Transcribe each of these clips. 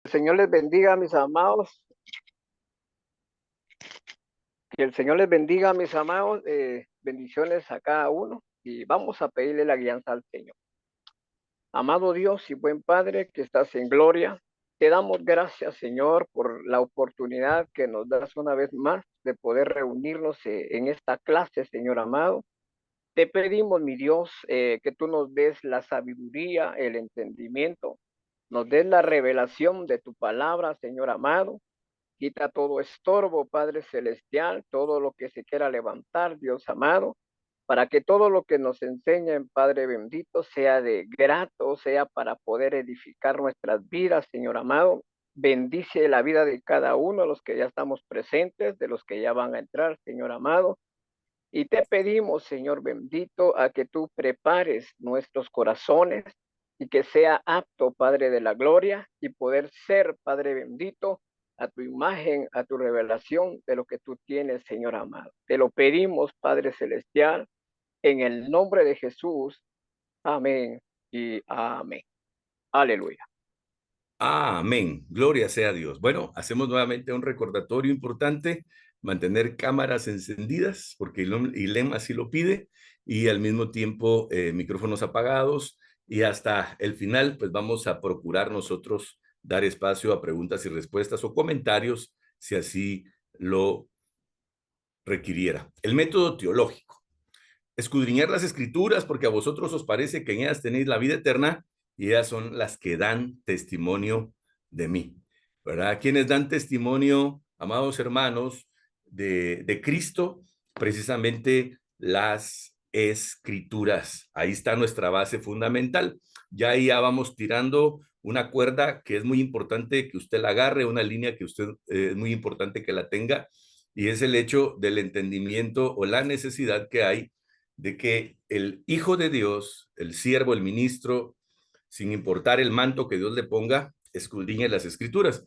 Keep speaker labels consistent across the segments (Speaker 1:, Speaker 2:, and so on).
Speaker 1: El Señor les bendiga, mis amados. Que el Señor les bendiga, mis amados. Bendiciones a cada uno. Y vamos a pedirle la guianza al Señor. Amado Dios y buen Padre que estás en gloria, te damos gracias, Señor, por la oportunidad que nos das una vez más de poder reunirnos en esta clase, Señor amado. Te pedimos, mi Dios, que tú nos des la sabiduría, el entendimiento, nos des la revelación de tu palabra, Señor amado. Quita todo estorbo, Padre Celestial, todo lo que se quiera levantar, Dios amado, para que todo lo que nos enseñen, Padre bendito, sea de grato, sea para poder edificar nuestras vidas, Señor amado. Bendice la vida de cada uno de los que ya estamos presentes, de los que ya van a entrar, Señor amado. Y te pedimos, Señor bendito, a que tú prepares nuestros corazones y que sea apto, Padre de la gloria, y poder ser, Padre bendito, a tu imagen, a tu revelación de lo que tú tienes, Señor amado. Te lo pedimos, Padre celestial, en el nombre de Jesús. Amén y amén. Aleluya.
Speaker 2: Amén. Gloria sea a Dios. Bueno, hacemos nuevamente un recordatorio importante, mantener cámaras encendidas, porque ILEM así lo pide, y al mismo tiempo micrófonos apagados, y hasta el final, pues vamos a procurar nosotros dar espacio a preguntas y respuestas o comentarios, si así lo requiriera. El método teológico. Escudriñar las escrituras, porque a vosotros os parece que en ellas tenéis la vida eterna, y ellas son las que dan testimonio de mí, ¿verdad? Quienes dan testimonio, amados hermanos, de Cristo, precisamente las escrituras. Ahí está nuestra base fundamental. Ya ahí ya vamos tirando una cuerda que es muy importante que usted la agarre, una línea que usted es muy importante que la tenga, y es el hecho del entendimiento o la necesidad que hay de que el Hijo de Dios, el siervo, el ministro, sin importar el manto que Dios le ponga, escudriñe las escrituras.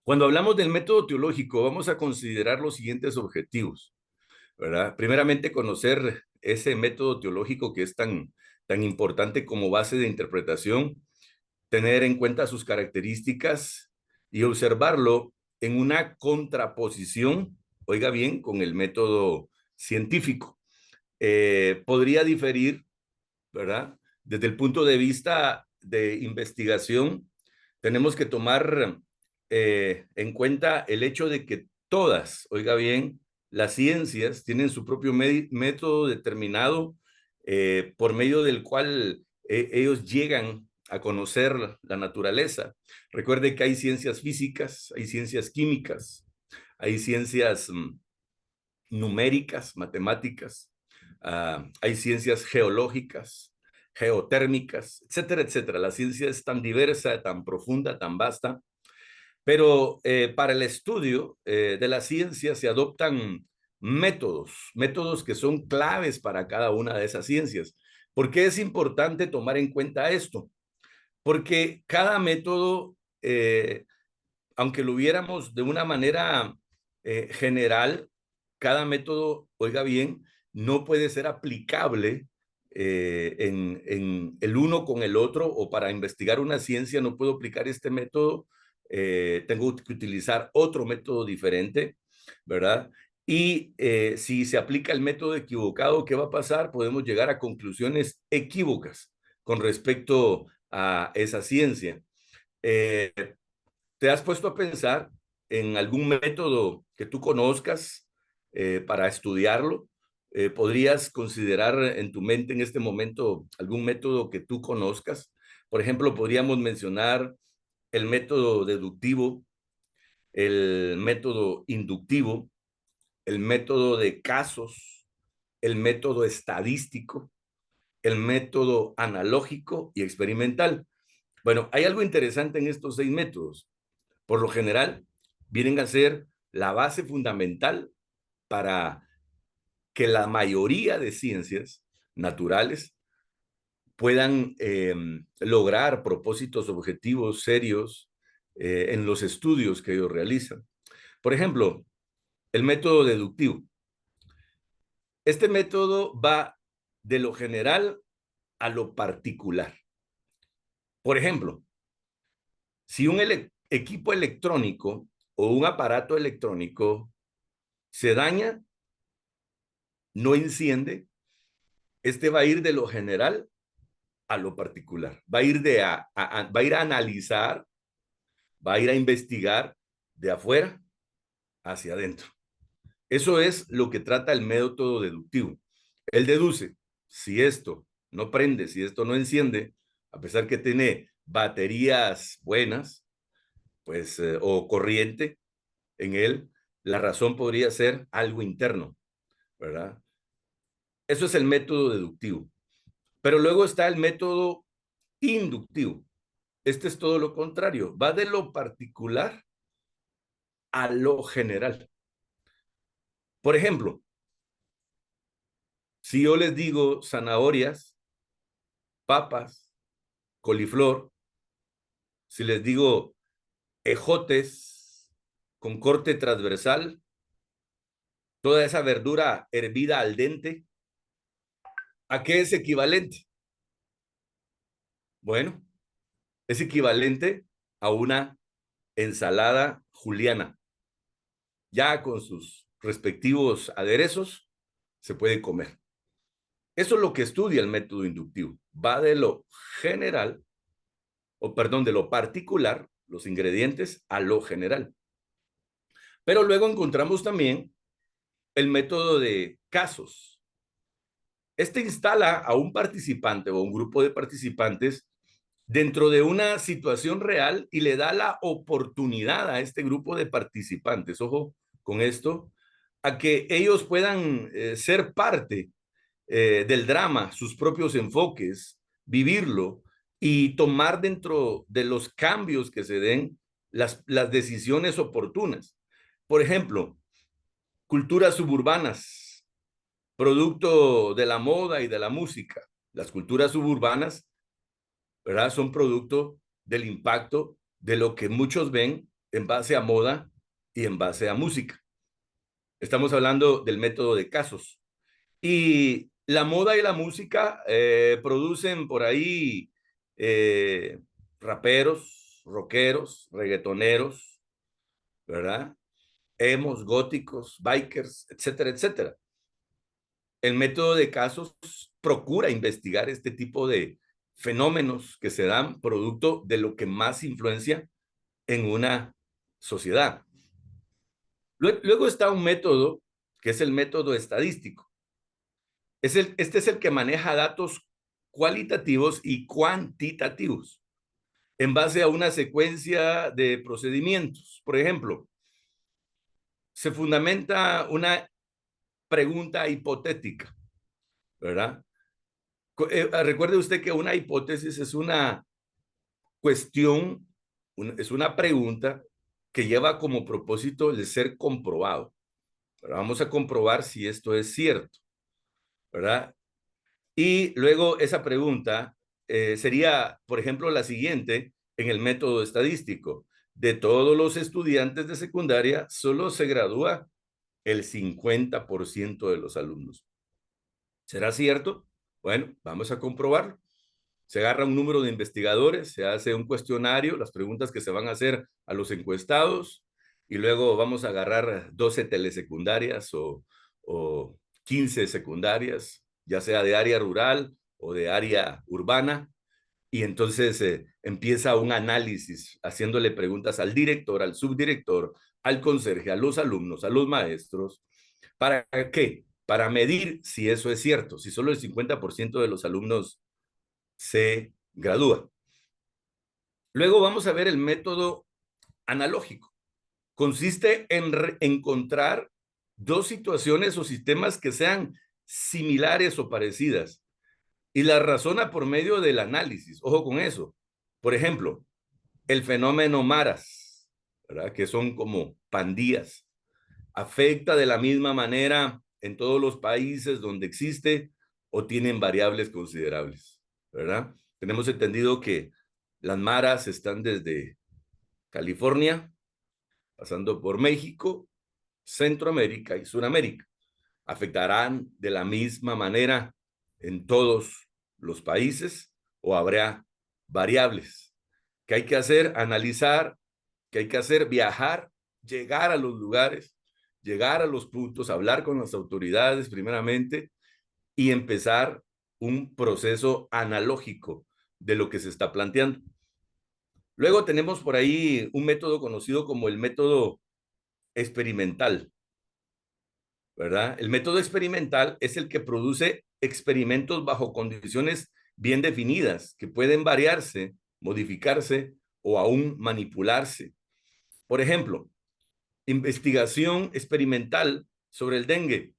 Speaker 2: Cuando hablamos del método teológico, vamos a considerar los siguientes objetivos, ¿verdad? Primeramente, conocer ese método teológico que es tan importante como base de interpretación, tener en cuenta sus características y observarlo en una contraposición, oiga bien, con el método científico. Podría diferir, ¿verdad? Desde el punto de vista de investigación, tenemos que tomar en cuenta el hecho de que todas, oiga bien, las ciencias tienen su propio método determinado por medio del cual ellos llegan a conocer la naturaleza. Recuerde que hay ciencias físicas, hay ciencias químicas, hay ciencias numéricas, matemáticas, hay ciencias geológicas, geotérmicas, etcétera, etcétera. La ciencia es tan diversa, tan profunda, tan vasta, pero para el estudio de la ciencia se adoptan métodos que son claves para cada una de esas ciencias. ¿Por qué es importante tomar en cuenta esto? Porque cada método, aunque lo viéramos de una manera general, cada método, oiga bien, no puede ser aplicable en el uno con el otro, o para investigar una ciencia no puedo aplicar este método, tengo que utilizar otro método diferente, ¿verdad? Y si se aplica el método equivocado, ¿qué va a pasar? Podemos llegar a conclusiones equívocas con respecto a esa ciencia. Eh, ¿Te has puesto a pensar en algún método que tú conozcas para estudiarlo? ¿Podrías considerar en tu mente en este momento algún método que tú conozcas? Por ejemplo, podríamos mencionar el método deductivo, el método inductivo, el método de casos, el método estadístico, el método analógico y experimental. Bueno, hay algo interesante en estos 6 métodos. Por lo general, vienen a ser la base fundamental para que la mayoría de ciencias naturales puedan lograr propósitos objetivos serios en los estudios que ellos realizan. Por ejemplo, el método deductivo. Este método va de lo general a lo particular. Por ejemplo, Si un equipo electrónico o un aparato electrónico se daña, no enciende, este va a ir de lo general a lo particular. Va a ir, va a ir a analizar, va a ir a investigar de afuera hacia adentro. Eso es lo que trata el método deductivo. Él deduce, si esto no prende, si esto no enciende, a pesar que tiene baterías buenas, pues, o corriente en él, la razón podría ser algo interno, ¿verdad? Eso es el método deductivo. Pero luego está el método inductivo. Este es todo lo contrario, va de lo particular a lo general. Por ejemplo, si yo les digo zanahorias, papas, coliflor, si les digo ejotes con corte transversal, toda esa verdura hervida al dente, ¿a qué es equivalente? Bueno, es equivalente a una ensalada juliana. Ya con sus respectivos aderezos se puede comer. Eso es lo que estudia el método inductivo. Va de lo general, o perdón, de lo particular, los ingredientes, a lo general. Pero luego encontramos también el método de casos. Este instala a un participante o un grupo de participantes dentro de una situación real y le da la oportunidad a este grupo de participantes, ojo con esto, a que ellos puedan ser parte del drama, sus propios enfoques, vivirlo y tomar dentro de los cambios que se den las decisiones oportunas. Por ejemplo, culturas suburbanas, producto de la moda y de la música. Las culturas suburbanas, ¿verdad? Son producto del impacto de lo que muchos ven en base a moda y en base a música. Estamos hablando del método de casos. Y la moda y la música producen por ahí eh, raperos, rockeros, reggaetoneros, ¿verdad? Emos, góticos, bikers, etcétera, etcétera. El método de casos procura investigar este tipo de fenómenos que se dan producto de lo que más influencia en una sociedad. Luego está un método que es el método estadístico. Este es el que maneja datos cualitativos y cuantitativos en base a una secuencia de procedimientos. Por ejemplo, se fundamenta una pregunta hipotética, ¿verdad? Recuerde usted que una hipótesis es una cuestión, es una pregunta que lleva como propósito el ser comprobado. Pero vamos a comprobar si esto es cierto, ¿verdad? Y luego esa pregunta sería, por ejemplo, la siguiente en el método estadístico. De todos los estudiantes de secundaria, solo se gradúa el 50% de los alumnos. ¿Será cierto? Bueno, vamos a comprobarlo. Se agarra un número de investigadores, se hace un cuestionario, las preguntas que se van a hacer a los encuestados, y luego vamos a agarrar 12 telesecundarias o 15 secundarias, ya sea de área rural o de área urbana, y entonces empieza un análisis haciéndole preguntas al director, al subdirector, al conserje, a los alumnos, a los maestros. ¿Para qué? Para medir si eso es cierto, si solo el 50% de los alumnos se gradúa. Luego vamos a ver el método analógico. Consiste en encontrar dos situaciones o sistemas que sean similares o parecidas y la razona por medio del análisis. Ojo con eso. Por ejemplo, el fenómeno maras, ¿verdad? Que son como pandillas, afecta de la misma manera en todos los países donde existe o tienen variables considerables, ¿verdad? Tenemos entendido que las maras están desde California, pasando por México, Centroamérica y Sudamérica. ¿Afectarán de la misma manera en todos los países o habrá variables? ¿Qué hay que hacer? Analizar. ¿Qué hay que hacer? Viajar, llegar a los lugares, llegar a los puntos, hablar con las autoridades primeramente y empezar un proceso analógico de lo que se está planteando. Luego tenemos por ahí un método conocido como el método experimental, ¿verdad? El método experimental es el que produce experimentos bajo condiciones bien definidas, que pueden variarse, modificarse o aún manipularse. Por ejemplo, investigación experimental sobre el dengue,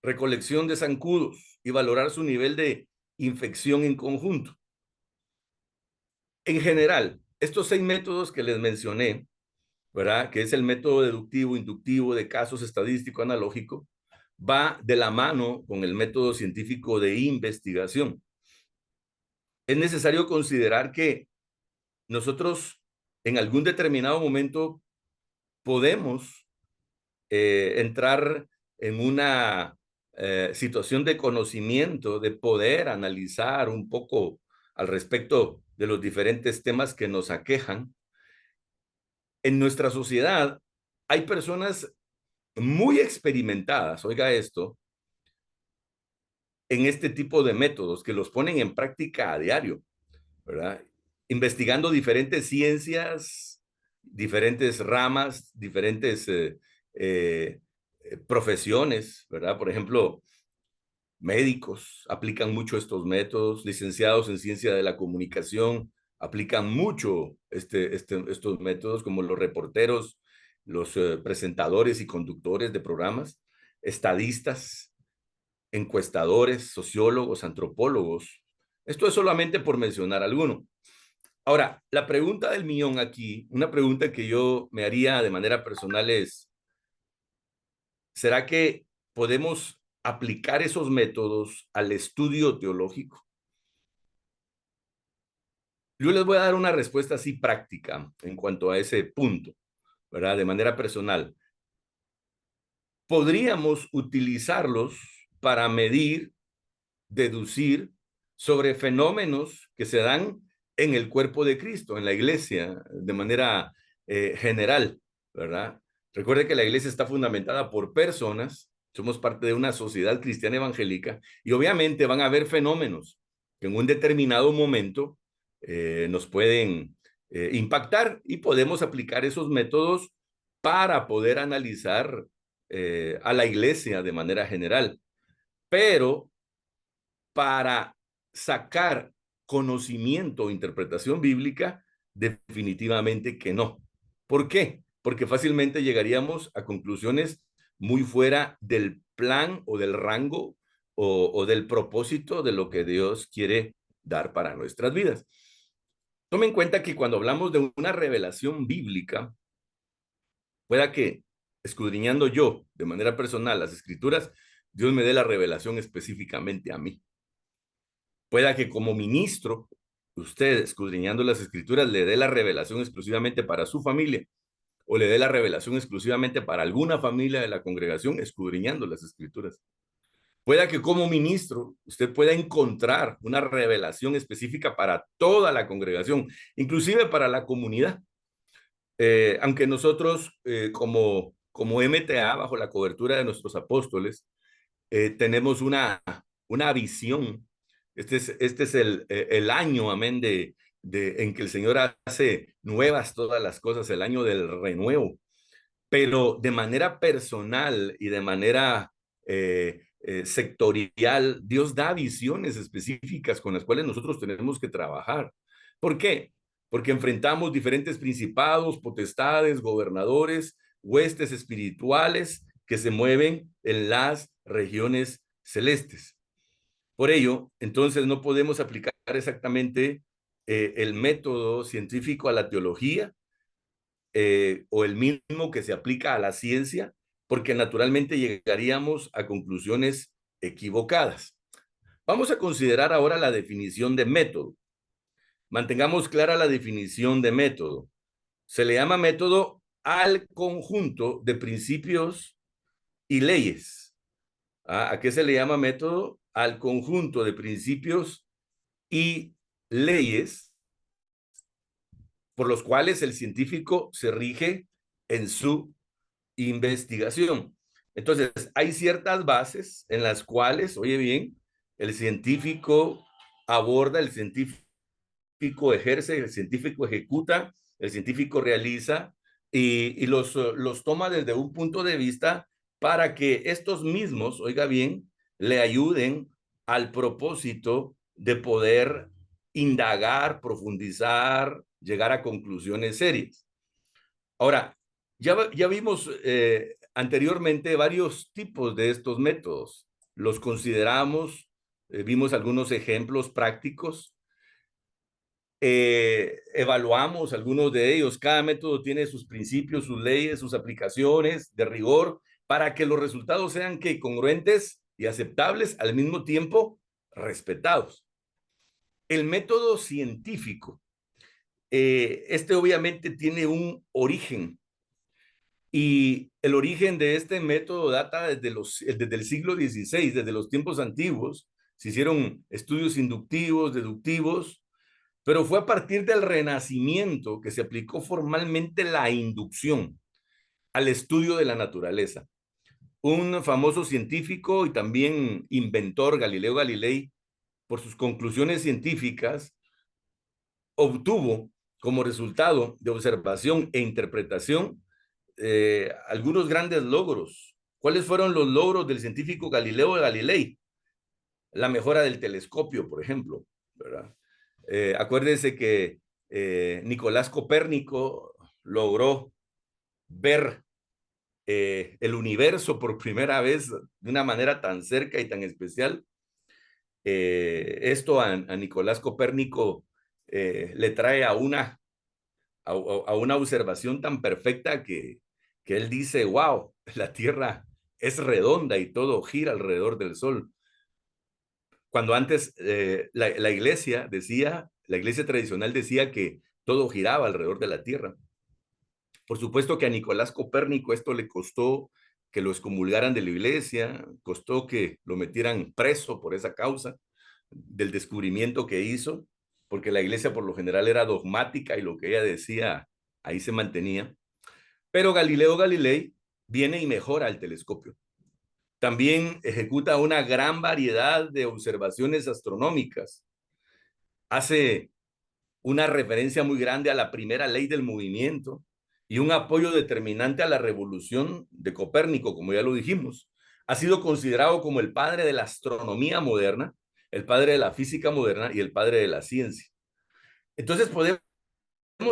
Speaker 2: recolección de zancudos y valorar su nivel de infección en conjunto. En general, estos 6 métodos que les mencioné, ¿verdad? Que es el método deductivo, inductivo, de casos estadístico, analógico, va de la mano con el método científico de investigación. Es necesario considerar que nosotros en algún determinado momento podemos entrar en una situación de conocimiento, de poder analizar un poco al respecto de los diferentes temas que nos aquejan. En nuestra sociedad hay personas muy experimentadas, oiga esto, en este tipo de métodos que los ponen en práctica a diario, ¿verdad? Investigando diferentes ciencias, diferentes ramas, diferentes eh, profesiones, ¿verdad? Por ejemplo, médicos aplican mucho estos métodos, licenciados en ciencia de la comunicación aplican mucho estos métodos, como los reporteros, los presentadores y conductores de programas, estadistas, encuestadores, sociólogos, antropólogos. Esto es solamente por mencionar alguno. Ahora, la pregunta del millón aquí, una pregunta que yo me haría de manera personal es, ¿será que podemos aplicar esos métodos al estudio teológico? Yo les voy a dar una respuesta así práctica en cuanto a ese punto, ¿verdad? De manera personal. Podríamos utilizarlos para medir, deducir sobre fenómenos que se dan en el cuerpo de Cristo, en la iglesia, de manera general, ¿verdad? Recuerde que la iglesia está fundamentada por personas, somos parte de una sociedad cristiana evangélica y obviamente van a haber fenómenos que en un determinado momento nos pueden impactar y podemos aplicar esos métodos para poder analizar a la iglesia de manera general. Pero para sacar conocimiento o interpretación bíblica, definitivamente que no. ¿Por qué? Porque fácilmente llegaríamos a conclusiones muy fuera del plan o del rango o del propósito de lo que Dios quiere dar para nuestras vidas. Tome en cuenta que cuando hablamos de una revelación bíblica, pueda que escudriñando yo de manera personal las escrituras, Dios me dé la revelación específicamente a mí. Pueda que como ministro, usted, escudriñando las escrituras, le dé la revelación exclusivamente para su familia o le dé la revelación exclusivamente para alguna familia de la congregación, escudriñando las escrituras. Pueda que como ministro usted pueda encontrar una revelación específica para toda la congregación, inclusive para la comunidad. Aunque nosotros como MTA, bajo la cobertura de nuestros apóstoles, tenemos una visión. Este es el año, amén, en que el Señor hace nuevas todas las cosas, el año del renuevo. Pero de manera personal y de manera sectorial, Dios da visiones específicas con las cuales nosotros tenemos que trabajar. ¿Por qué? Porque enfrentamos diferentes principados, potestades, gobernadores, huestes espirituales que se mueven en las regiones celestes. Por ello, entonces no podemos aplicar exactamente el método científico a la teología o el mismo que se aplica a la ciencia, porque naturalmente llegaríamos a conclusiones equivocadas. Vamos a considerar ahora la definición de método. Mantengamos clara la definición de método. Se le llama método al conjunto de principios y leyes. ¿A qué se le llama método? Al conjunto de principios y leyes por los cuales el científico se rige en su investigación. Entonces, hay ciertas bases en las cuales, oye bien, el científico aborda, el científico ejerce, el científico ejecuta, el científico realiza y los toma desde un punto de vista para que estos mismos, oiga bien, le ayuden al propósito de poder indagar, profundizar, llegar a conclusiones serias. Ahora, ya vimos anteriormente varios tipos de estos métodos. Los consideramos, vimos algunos ejemplos prácticos, evaluamos algunos de ellos. Cada método tiene sus principios, sus leyes, sus aplicaciones de rigor para que los resultados sean que congruentes y aceptables, al mismo tiempo respetados. El método científico, este obviamente tiene un origen y el origen de este método data desde el siglo XVI, desde los tiempos antiguos. Se hicieron estudios inductivos, deductivos, pero fue a partir del Renacimiento que se aplicó formalmente la inducción al estudio de la naturaleza. Un famoso científico y también inventor, Galileo Galilei, por sus conclusiones científicas, obtuvo como resultado de observación e interpretación algunos grandes logros. ¿Cuáles fueron los logros del científico Galileo Galilei? La mejora del telescopio, por ejemplo, ¿verdad? Acuérdense que Nicolás Copérnico logró ver el universo por primera vez de una manera tan cerca y tan especial. Esto a Nicolás Copérnico le trae a una observación tan perfecta que él dice, wow, la Tierra es redonda y todo gira alrededor del Sol. Cuando antes la iglesia decía, la iglesia tradicional decía que todo giraba alrededor de la Tierra. Por supuesto que a Nicolás Copérnico esto le costó que lo excomulgaran de la iglesia, costó que lo metieran preso por esa causa del descubrimiento que hizo, porque la iglesia por lo general era dogmática y lo que ella decía ahí se mantenía. Pero Galileo Galilei viene y mejora el telescopio. También ejecuta una gran variedad de observaciones astronómicas. Hace una referencia muy grande a la primera ley del movimiento y un apoyo determinante a la revolución de Copérnico, como ya lo dijimos. Ha sido considerado como el padre de la astronomía moderna, el padre de la física moderna y el padre de la ciencia. Entonces podemos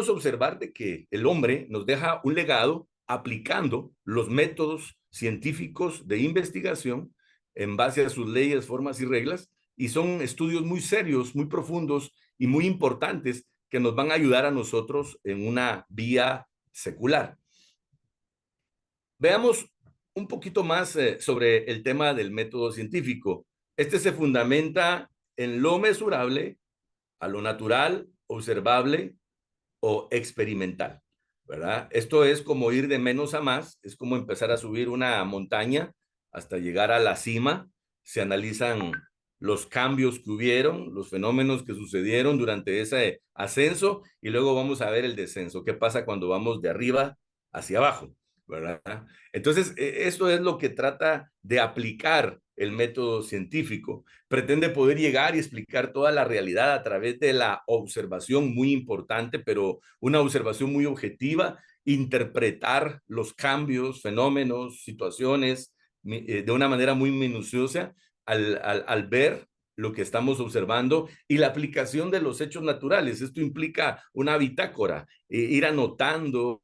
Speaker 2: observar de que el hombre nos deja un legado aplicando los métodos científicos de investigación en base a sus leyes, formas y reglas, y son estudios muy serios, muy profundos y muy importantes que nos van a ayudar a nosotros en una vía secular. Veamos un poquito más sobre el tema del método científico. Este se fundamenta en lo mesurable, a lo natural, observable o experimental, ¿verdad? Esto es como ir de menos a más, es como empezar a subir una montaña hasta llegar a la cima. Se analizan los cambios que hubieron, los fenómenos que sucedieron durante ese ascenso y luego vamos a ver el descenso. ¿Qué pasa cuando vamos de arriba hacia abajo? ¿Verdad? Entonces, esto es lo que trata de aplicar el método científico. Pretende poder llegar y explicar toda la realidad a través de la observación, muy importante, pero una observación muy objetiva, interpretar los cambios, fenómenos, situaciones de una manera muy minuciosa al ver lo que estamos observando y la aplicación de los hechos naturales. Esto implica una bitácora, ir anotando,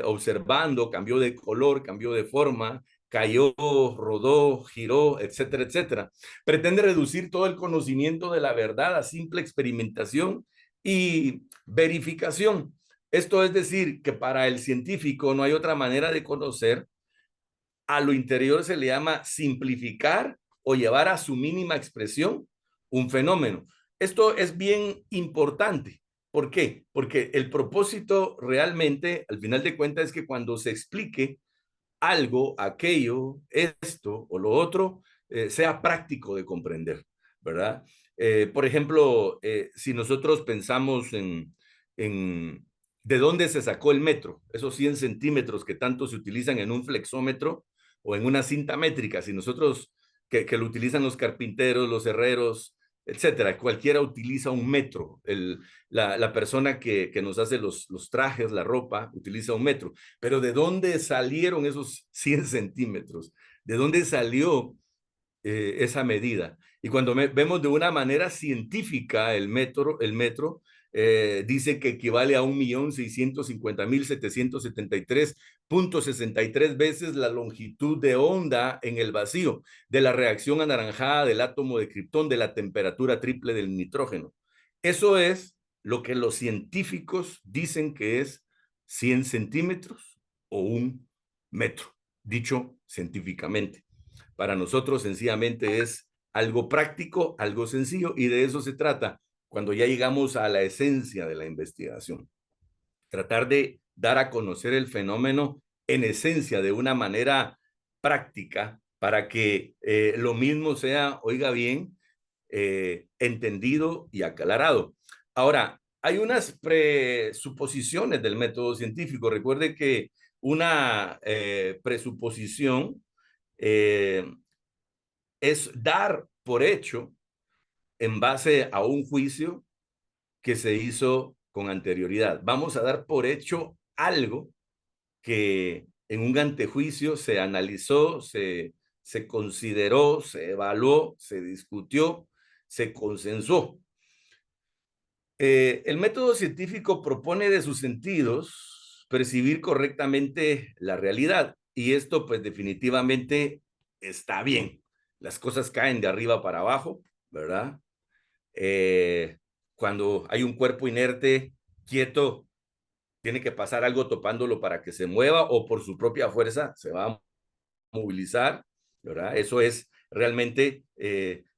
Speaker 2: observando, cambió de color, cambió de forma, cayó, rodó, giró, etcétera, etcétera. Pretende reducir todo el conocimiento de la verdad a simple experimentación y verificación. Esto es decir, que para el científico no hay otra manera de conocer. A lo interior se le llama simplificar o llevar a su mínima expresión un fenómeno. Esto es bien importante. ¿Por qué? Porque el propósito realmente, al final de cuentas, es que cuando se explique algo, aquello, esto o lo otro, sea práctico de comprender, ¿verdad? Por ejemplo, si nosotros pensamos de dónde se sacó el metro, esos 100 centímetros que tanto se utilizan en un flexómetro o en una cinta métrica. Si nosotros, que lo utilizan los carpinteros, los herreros, etcétera, cualquiera utiliza un metro. La persona que nos hace los trajes, la ropa, utiliza un metro. Pero ¿de dónde salieron esos 100 centímetros? ¿De dónde salió esa medida? Y cuando vemos de una manera científica el metro dice que equivale a 1.650.773.63 veces la longitud de onda en el vacío de la reacción anaranjada del átomo de criptón de la temperatura triple del nitrógeno. Eso es lo que los científicos dicen que es 100 centímetros o un metro, dicho científicamente. Para nosotros sencillamente es algo práctico, algo sencillo, y de eso se trata cuando ya llegamos a la esencia de la investigación. Tratar de dar a conocer el fenómeno en esencia de una manera práctica para que lo mismo sea, oiga bien, entendido y aclarado. Ahora, hay unas presuposiciones del método científico. Recuerde que una presuposición es dar por hecho en base a un juicio que se hizo con anterioridad. Vamos a dar por hecho algo que en un antejuicio se analizó, se consideró, se evaluó, se discutió, se consensuó. El método científico propone de sus sentidos percibir correctamente la realidad, y esto pues definitivamente está bien. Las cosas caen de arriba para abajo, ¿verdad? Cuando hay un cuerpo inerte, quieto, tiene que pasar algo topándolo para que se mueva, o por su propia fuerza se va a movilizar, ¿verdad? Eso es realmente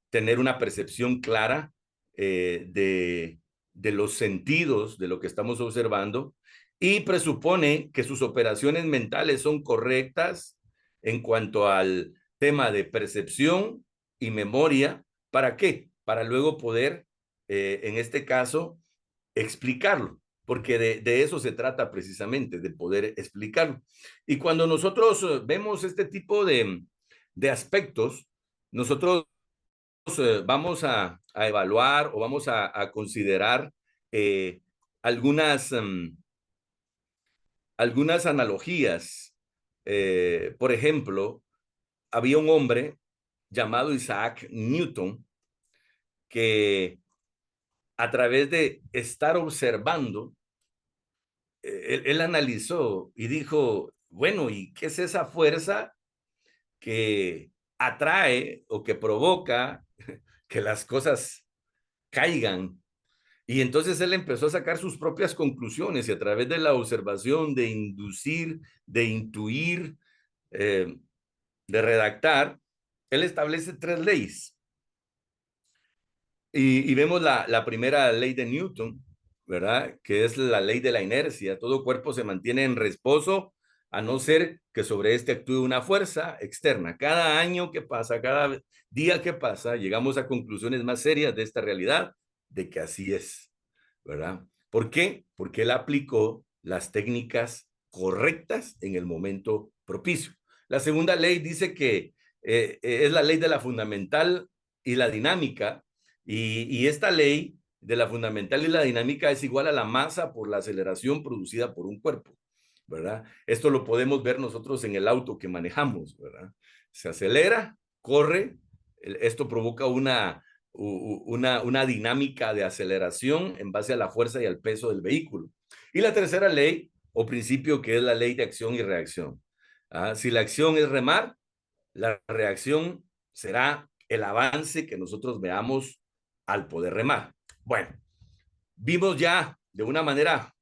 Speaker 2: tener una percepción clara de los sentidos de lo que estamos observando, y presupone que sus operaciones mentales son correctas en cuanto al tema de percepción y memoria. ¿Para qué? Para luego poder, en este caso, explicarlo, porque de eso se trata precisamente, de poder explicarlo. Y cuando nosotros vemos este tipo de aspectos, nosotros vamos a evaluar o vamos a considerar eh, algunas, algunas analogías. Por ejemplo, había un hombre llamado Isaac Newton que a través de estar observando, él analizó y dijo, bueno, ¿y qué es esa fuerza que atrae o que provoca que las cosas caigan? Y entonces él empezó a sacar sus propias conclusiones, y a través de la observación, de inducir, de intuir, eh, de redactar, él establece 3 leyes. Y vemos la primera ley de Newton, ¿verdad? Que es la ley de la inercia. Todo cuerpo se mantiene en reposo a no ser que sobre este actúe una fuerza externa. Cada año que pasa, cada día que pasa, llegamos a conclusiones más serias de esta realidad, de que así es, ¿verdad? ¿Por qué? Porque él aplicó las técnicas correctas en el momento propicio. La segunda ley dice que es la ley de la fundamental y la dinámica, y esta ley de la fundamental y la dinámica es igual a la masa por la aceleración producida por un cuerpo, ¿verdad? Esto lo podemos ver nosotros en el auto que manejamos, ¿verdad? Se acelera, corre, esto provoca una dinámica de aceleración en base a la fuerza y al peso del vehículo. Y la tercera ley o principio, que es la ley de acción y reacción. Si la acción es remar, la reacción será el avance que nosotros veamos al poder remar. Bueno, vimos ya de una manera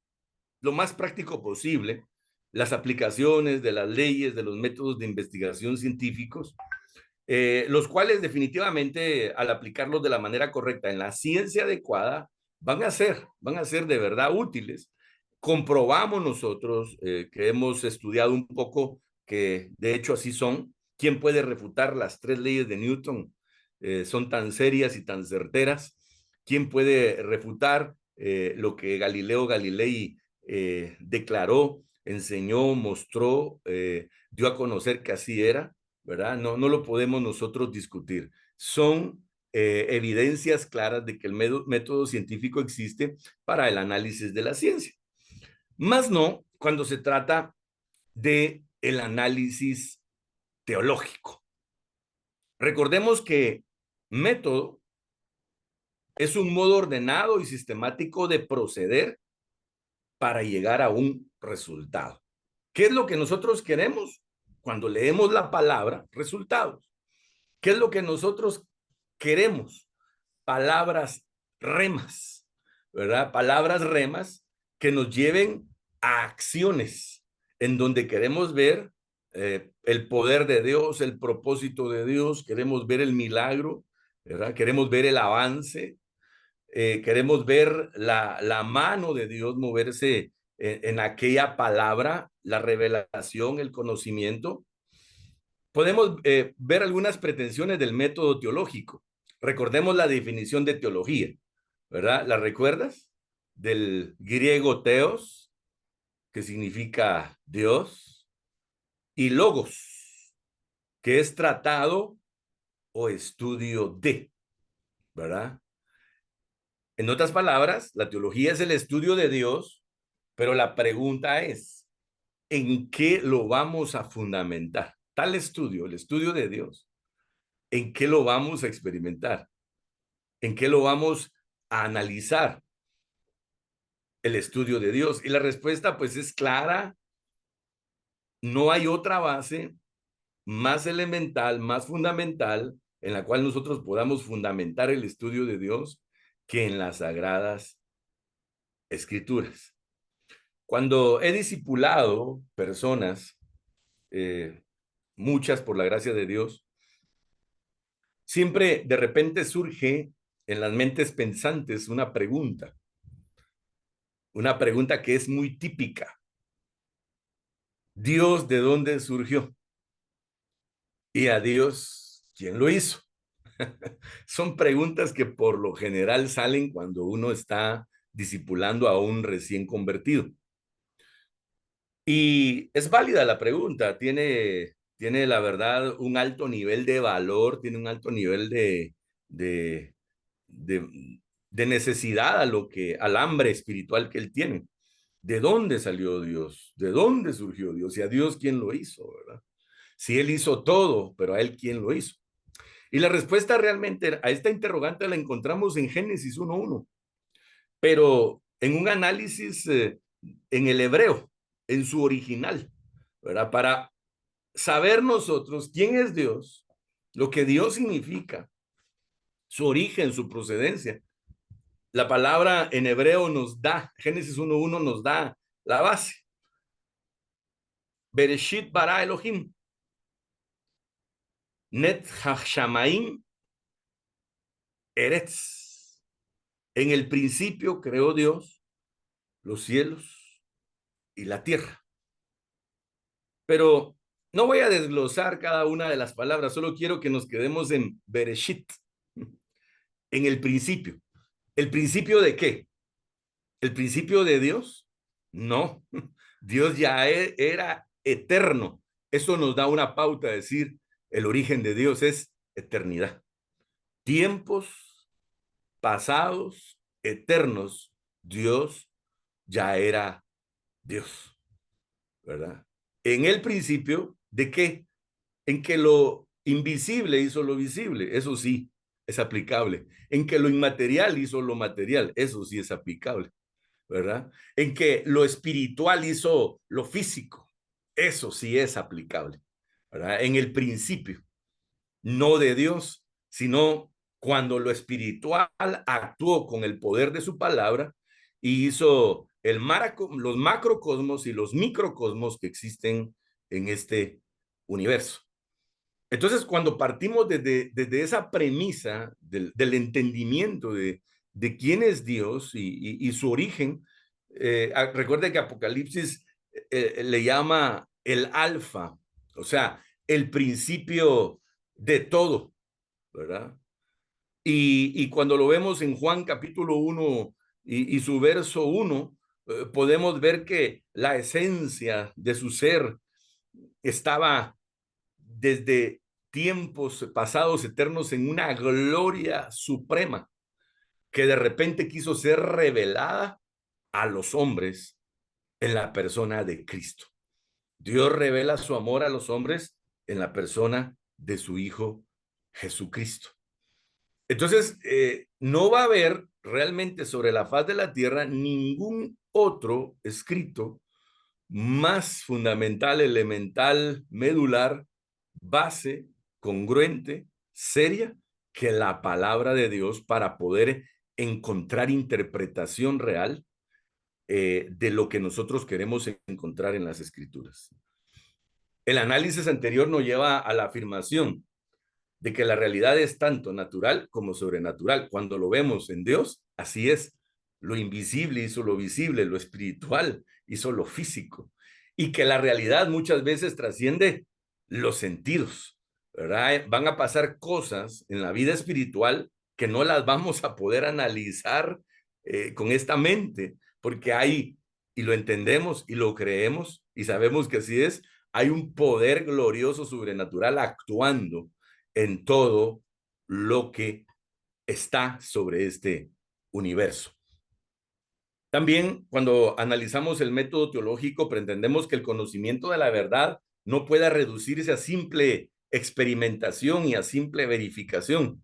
Speaker 2: lo más práctico posible las aplicaciones de las leyes, de los métodos de investigación científicos, los cuales definitivamente, al aplicarlos de la manera correcta en la ciencia adecuada, van a ser de verdad útiles. Comprobamos nosotros que hemos estudiado un poco que de hecho así son. ¿Quién puede refutar las 3 leyes de Newton? Son tan serias y tan certeras. ¿Quién puede refutar lo que Galileo Galilei declaró, enseñó, mostró, dio a conocer que así era, ¿verdad? No lo podemos nosotros discutir. Son evidencias claras de que el método científico existe para el análisis de la ciencia. Más no cuando se trata de el análisis teológico. Recordemos que método es un modo ordenado y sistemático de proceder para llegar a un resultado. ¿Qué es lo que nosotros queremos cuando leemos la palabra? Resultados. ¿Qué es lo que nosotros queremos? Palabras remas, ¿verdad? Palabras remas que nos lleven a acciones en donde queremos ver el poder de Dios, el propósito de Dios, queremos ver el milagro, ¿verdad? Queremos ver el avance, queremos ver la mano de Dios moverse en aquella palabra, la revelación, el conocimiento. Podemos ver algunas pretensiones del método teológico. Recordemos la definición de teología, ¿verdad? ¿La recuerdas? Del griego theos, que significa Dios, y logos, que es tratado o estudio de, ¿verdad? En otras palabras, la teología es el estudio de Dios, pero la pregunta es, ¿en qué lo vamos a fundamentar? Tal estudio, el estudio de Dios, ¿en qué lo vamos a experimentar? ¿En qué lo vamos a analizar? El estudio de Dios. Y la respuesta pues es clara. No hay otra base más elemental, más fundamental, en la cual nosotros podamos fundamentar el estudio de Dios que en las sagradas escrituras. Cuando he discipulado personas, muchas por la gracia de Dios, siempre de repente surge en las mentes pensantes una pregunta que es muy típica. ¿Dios de dónde surgió? Y a Dios, ¿quién lo hizo? Son preguntas que por lo general salen cuando uno está discipulando a un recién convertido. Y es válida la pregunta, tiene la verdad un alto nivel de valor, tiene un alto nivel de, de necesidad al hambre espiritual que él tiene. ¿De dónde salió Dios? ¿De dónde surgió Dios? Y a Dios, ¿quién lo hizo? ¿Verdad? Si él hizo todo, pero a él, ¿quién lo hizo? Y la respuesta realmente a esta interrogante la encontramos en Génesis 1:1, pero en un análisis en el hebreo, en su original, ¿verdad? Para saber nosotros quién es Dios, lo que Dios significa, su origen, su procedencia. La palabra en hebreo nos da, Génesis 1:1 nos da la base. Bereshit bara Elohim, net hashamaim eretz. En el principio creó Dios los cielos y la tierra. Pero no voy a desglosar cada una de las palabras, solo quiero que nos quedemos en Bereshit, en el principio. ¿El principio de qué? ¿El principio de Dios? No, Dios ya era eterno. Eso nos da una pauta de decir, el origen de Dios es eternidad. Tiempos pasados, eternos, Dios ya era Dios, ¿verdad? En el principio, ¿de qué? En que lo invisible hizo lo visible, eso sí es aplicable. En que lo inmaterial hizo lo material, eso sí es aplicable, ¿verdad? En que lo espiritual hizo lo físico, eso sí es aplicable, ¿verdad? En el principio, no de Dios, sino cuando lo espiritual actuó con el poder de su palabra y hizo los macrocosmos y los microcosmos que existen en este universo. Entonces, cuando partimos desde esa premisa del entendimiento de quién es Dios y su origen, recuerde que Apocalipsis le llama el alfa, o sea, el principio de todo, ¿verdad? Y cuando lo vemos en Juan capítulo 1, y su verso 1, podemos ver que la esencia de su ser estaba desde tiempos pasados eternos en una gloria suprema que de repente quiso ser revelada a los hombres en la persona de Cristo. Dios revela su amor a los hombres en la persona de su Hijo Jesucristo. Entonces, no va a haber realmente sobre la faz de la tierra ningún otro escrito más fundamental, elemental, medular, base, congruente, seria, que la palabra de Dios para poder encontrar interpretación real de lo que nosotros queremos encontrar en las escrituras. El análisis anterior nos lleva a la afirmación de que la realidad es tanto natural como sobrenatural. Cuando lo vemos en Dios, así es. Lo invisible hizo lo visible, lo espiritual hizo lo físico. Y que la realidad muchas veces trasciende los sentidos, ¿verdad? Van a pasar cosas en la vida espiritual que no las vamos a poder analizar con esta mente, porque hay, y lo entendemos y lo creemos y sabemos que así es, hay un poder glorioso sobrenatural actuando en todo lo que está sobre este universo. También cuando analizamos el método teológico, pretendemos que el conocimiento de la verdad no pueda reducirse a simple experimentación y a simple verificación.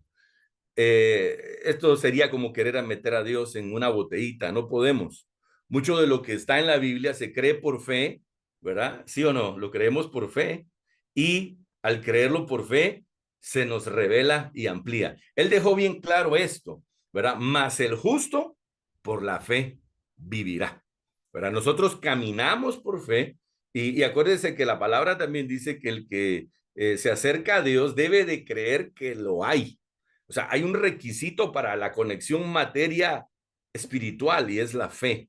Speaker 2: Esto sería como querer meter a Dios en una botellita, no podemos. Mucho de lo que está en la Biblia se cree por fe, ¿verdad? ¿Sí o no? Lo creemos por fe y al creerlo por fe se nos revela y amplía. Él dejó bien claro esto, ¿verdad? Mas el justo por la fe vivirá, ¿verdad? Nosotros caminamos por fe y acuérdense que la palabra también dice que el que se acerca a Dios debe de creer que lo hay. O sea, hay un requisito para la conexión materia espiritual y es la fe.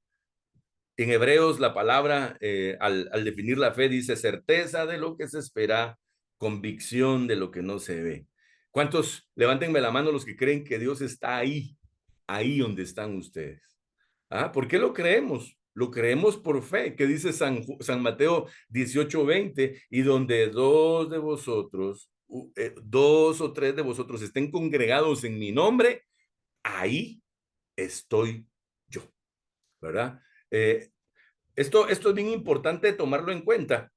Speaker 2: En Hebreos la palabra al definir la fe dice certeza de lo que se espera, convicción de lo que no se ve. ¿Cuántos, levántenme la mano los que creen que Dios está ahí, ahí donde están ustedes? ¿Ah? ¿Por qué lo creemos? Lo creemos por fe, que dice San Mateo 18:20, y donde dos o tres de vosotros estén congregados en mi nombre, ahí estoy yo, ¿verdad? Eh, esto es bien importante tomarlo en cuenta.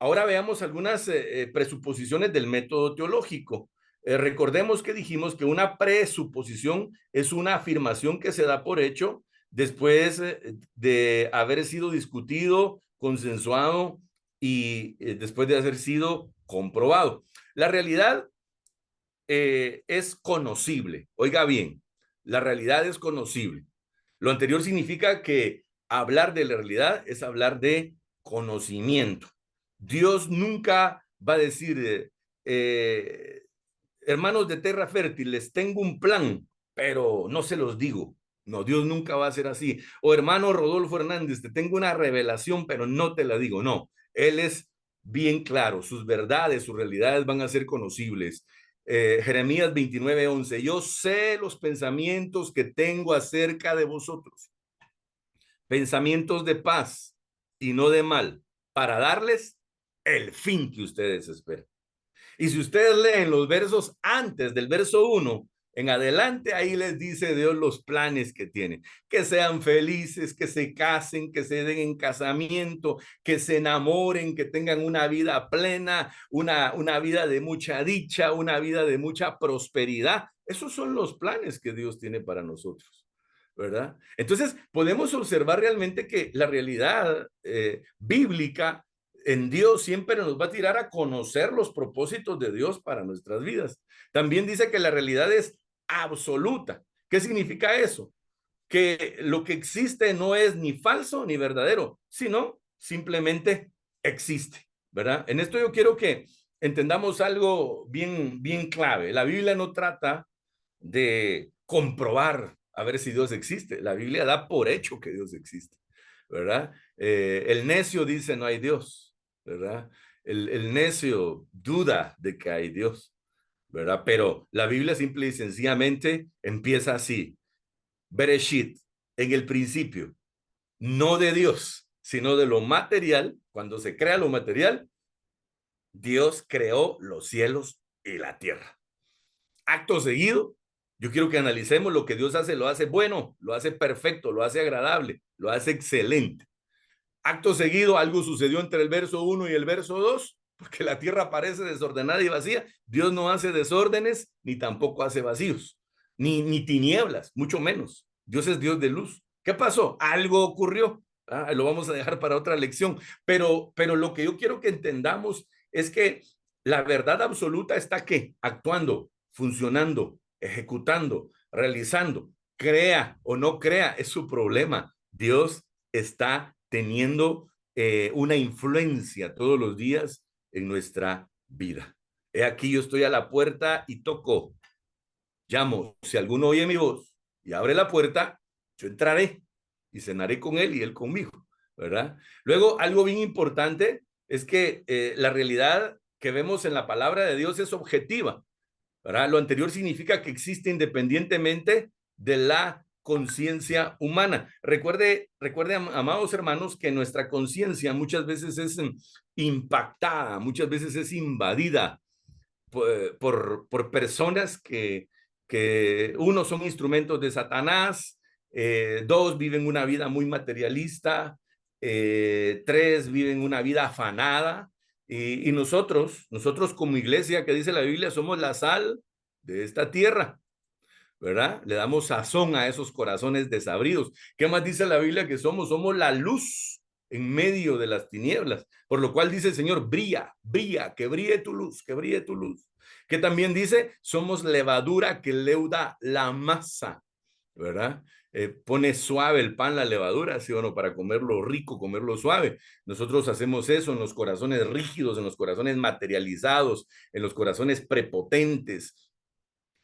Speaker 2: Ahora veamos algunas presuposiciones del método teológico. Recordemos que dijimos que una presuposición es una afirmación que se da por hecho después de haber sido discutido, consensuado y después de haber sido comprobado. La realidad es conocible. Oiga bien, la realidad es conocible. Lo anterior significa que hablar de la realidad es hablar de conocimiento. Dios nunca va a decir, hermanos de tierra fértil, les tengo un plan, pero no se los digo. No, Dios nunca va a ser así. O hermano Rodolfo Hernández, te tengo una revelación, pero no te la digo. No, Él es bien claro. Sus verdades, sus realidades van a ser conocibles. Jeremías 29:11, yo sé los pensamientos que tengo acerca de vosotros, pensamientos de paz y no de mal, para darles el fin que ustedes esperan. Y si ustedes leen los versos antes del verso 1 en adelante, ahí les dice Dios los planes que tiene. Que sean felices, que se casen, que se den en casamiento, que se enamoren, que tengan una vida plena, una vida de mucha dicha, una vida de mucha prosperidad. Esos son los planes que Dios tiene para nosotros, ¿verdad? Entonces, podemos observar realmente que la realidad bíblica en Dios siempre nos va a tirar a conocer los propósitos de Dios para nuestras vidas. También dice que la realidad es absoluta. ¿Qué significa eso? Que lo que existe no es ni falso ni verdadero, sino simplemente existe, ¿verdad? En esto yo quiero que entendamos algo bien clave. La Biblia no trata de comprobar a ver si Dios existe. La Biblia da por hecho que Dios existe, ¿verdad? El necio dice no hay Dios, ¿verdad? El necio duda de que hay Dios, ¿verdad? Pero la Biblia simple y sencillamente empieza así. Bereshit, en el principio, no de Dios, sino de lo material. Cuando se crea lo material, Dios creó los cielos y la tierra. Acto seguido, yo quiero que analicemos lo que Dios hace. Lo hace bueno, lo hace perfecto, lo hace agradable, lo hace excelente. Acto seguido, algo sucedió entre el verso 1 y el verso 2, porque la tierra parece desordenada y vacía. Dios no hace desórdenes, ni tampoco hace vacíos, ni tinieblas, mucho menos. Dios es Dios de luz. ¿Qué pasó? Algo ocurrió. Lo vamos a dejar para otra lección. Pero lo que yo quiero que entendamos es que la verdad absoluta está ¿qué? Actuando, funcionando, ejecutando, realizando. Crea o no crea, es su problema. Dios está teniendo una influencia todos los días en nuestra vida. He aquí yo estoy a la puerta y toco, llamo. Si alguno oye mi voz y abre la puerta, yo entraré y cenaré con él y él conmigo, ¿verdad? Luego, algo bien importante es que la realidad que vemos en la palabra de Dios es objetiva, ¿verdad? Lo anterior significa que existe independientemente de la conciencia humana. Recuerde, amados hermanos, que nuestra conciencia muchas veces es impactada, muchas veces es invadida por personas que uno son instrumentos de Satanás, dos viven una vida muy materialista, tres viven una vida afanada, y nosotros como iglesia, que dice la Biblia, somos la sal de esta tierra, ¿verdad? Le damos sazón a esos corazones desabridos. ¿Qué más dice la Biblia que somos? Somos la luz en medio de las tinieblas, por lo cual dice el Señor, brilla, brilla, que brille tu luz, que brille tu luz. Que también dice, somos levadura que leuda la masa, ¿verdad? Pone suave el pan, la levadura, ¿sí o no? Para comerlo rico, comerlo suave. Nosotros hacemos eso en los corazones rígidos, en los corazones materializados, en los corazones prepotentes.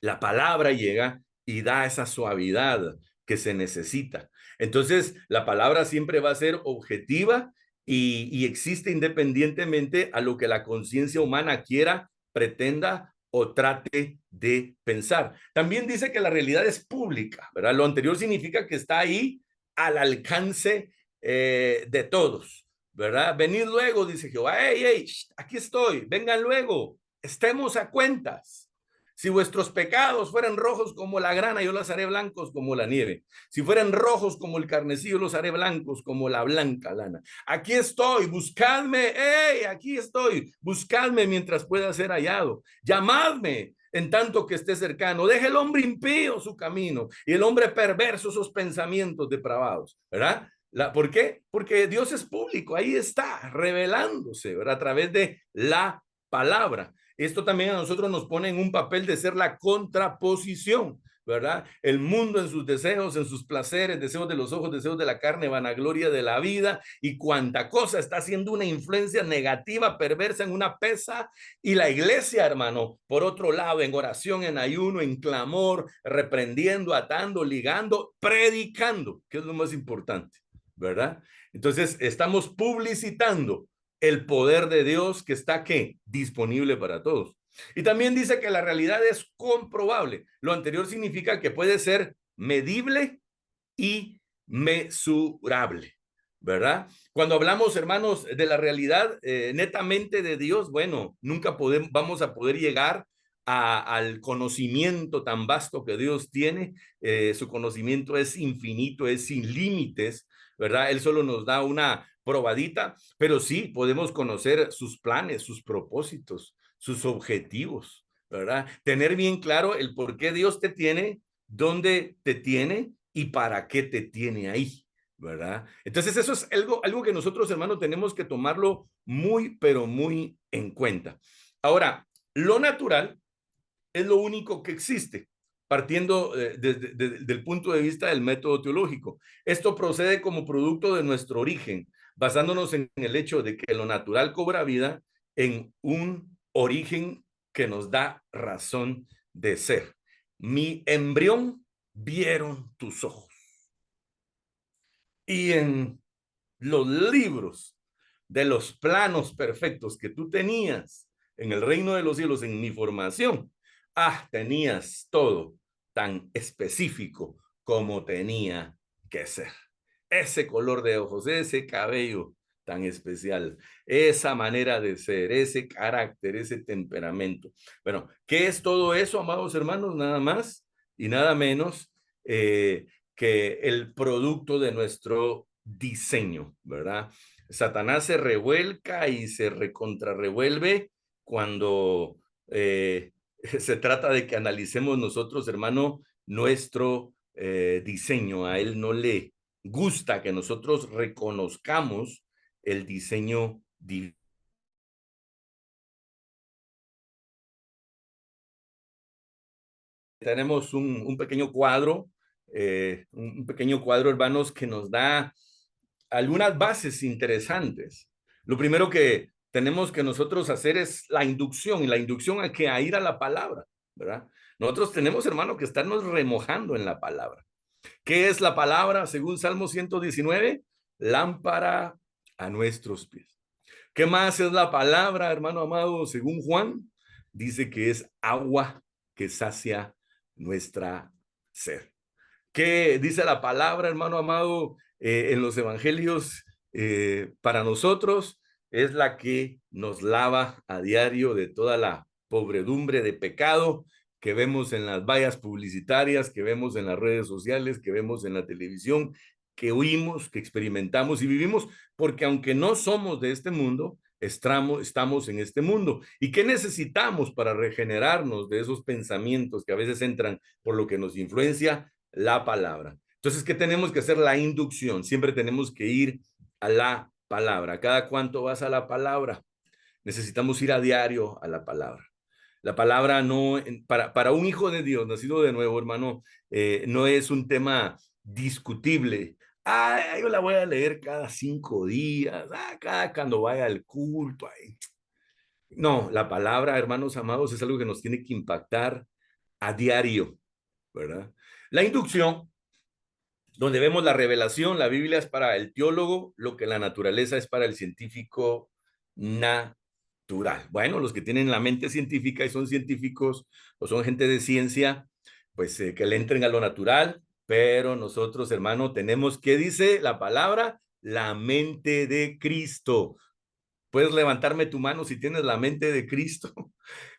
Speaker 2: La palabra llega y da esa suavidad que se necesita. Entonces, la palabra siempre va a ser objetiva y existe independientemente a lo que la conciencia humana quiera, pretenda o trate de pensar. También dice que la realidad es pública, ¿verdad? Lo anterior significa que está ahí al alcance de todos, ¿verdad? Venid luego, dice Jehová, hey, hey, aquí estoy, vengan luego, estemos a cuentas. Si vuestros pecados fueran rojos como la grana, yo los haré blancos como la nieve. Si fueran rojos como el carmesí, yo los haré blancos como la blanca lana. Aquí estoy, buscadme, hey, aquí estoy, buscadme mientras pueda ser hallado. Llamadme en tanto que esté cercano. Deje el hombre impío su camino y el hombre perverso sus pensamientos depravados, ¿verdad? ¿Por qué? Porque Dios es público, ahí está, revelándose, ¿verdad? A través de la palabra. Esto también a nosotros nos pone en un papel de ser la contraposición, ¿verdad? El mundo en sus deseos, en sus placeres, deseos de los ojos, deseos de la carne, vanagloria de la vida y cuanta cosa está haciendo una influencia negativa, perversa en una pesa. Y la iglesia, hermano, por otro lado, en oración, en ayuno, en clamor, reprendiendo, atando, ligando, predicando, que es lo más importante, ¿verdad? Entonces, estamos publicitando el poder de Dios que está ¿qué? Disponible para todos. Y también dice que la realidad es comprobable. Lo anterior significa que puede ser medible y mesurable, ¿verdad? Cuando hablamos, hermanos, de la realidad netamente de Dios, bueno, nunca vamos a poder llegar al conocimiento tan vasto que Dios tiene. Su conocimiento es infinito, es sin límites, ¿verdad? Él solo nos da una probadita, pero sí podemos conocer sus planes, sus propósitos, sus objetivos, ¿verdad? Tener bien claro el por qué Dios te tiene, dónde te tiene y para qué te tiene ahí, ¿verdad? Entonces eso es algo que nosotros, hermanos, tenemos que tomarlo muy, pero muy en cuenta. Ahora, lo natural es lo único que existe, partiendo del punto de vista del método teológico. Esto procede como producto de nuestro origen, basándonos en el hecho de que lo natural cobra vida en un origen que nos da razón de ser. Mi embrión vieron tus ojos. Y en los libros de los planos perfectos que tú tenías en el reino de los cielos, en mi formación, tenías todo tan específico como tenía que ser. Ese color de ojos, ese cabello tan especial, esa manera de ser, ese carácter, ese temperamento. Bueno, ¿qué es todo eso, amados hermanos? Nada más y nada menos que el producto de nuestro diseño, ¿verdad? Satanás se revuelca y se recontrarrevuelve cuando se trata de que analicemos nosotros, hermano, nuestro diseño. A él no le gusta que nosotros reconozcamos el diseño divino. Tenemos un pequeño cuadro, un pequeño cuadro, hermanos, que nos da algunas bases interesantes. Lo primero que tenemos que nosotros hacer es la inducción, y la inducción hay que ir a la palabra, ¿verdad? Nosotros tenemos, hermano, que estarnos remojando en la palabra. ¿Qué es la palabra según Salmo 119? Lámpara a nuestros pies. ¿Qué más es la palabra, hermano amado, según Juan? Dice que es agua que sacia nuestra sed. ¿Qué dice la palabra, hermano amado, en los evangelios para nosotros? Es la que nos lava a diario de toda la pobredumbre de pecado que vemos en las vallas publicitarias, que vemos en las redes sociales, que vemos en la televisión, que oímos, que experimentamos y vivimos, porque aunque no somos de este mundo, estamos en este mundo. ¿Y qué necesitamos para regenerarnos de esos pensamientos que a veces entran por lo que nos influencia? La palabra. Entonces, ¿qué tenemos que hacer? La inducción. Siempre tenemos que ir a la palabra. ¿Cada cuánto vas a la palabra? Necesitamos ir a diario a la palabra. La palabra no, para un hijo de Dios, nacido de nuevo, hermano, no es un tema discutible. Ah, yo la voy a leer cada 5 días, cada cuando vaya al culto. Ay. No, la palabra, hermanos amados, es algo que nos tiene que impactar a diario, ¿verdad? La inducción, donde vemos la revelación, la Biblia es para el teólogo, lo que la naturaleza es para el científico natural. Bueno, los que tienen la mente científica y son científicos o son gente de ciencia, pues que le entren a lo natural, pero nosotros, hermano, tenemos, ¿qué dice la palabra? La mente de Cristo. Puedes levantarme tu mano si tienes la mente de Cristo.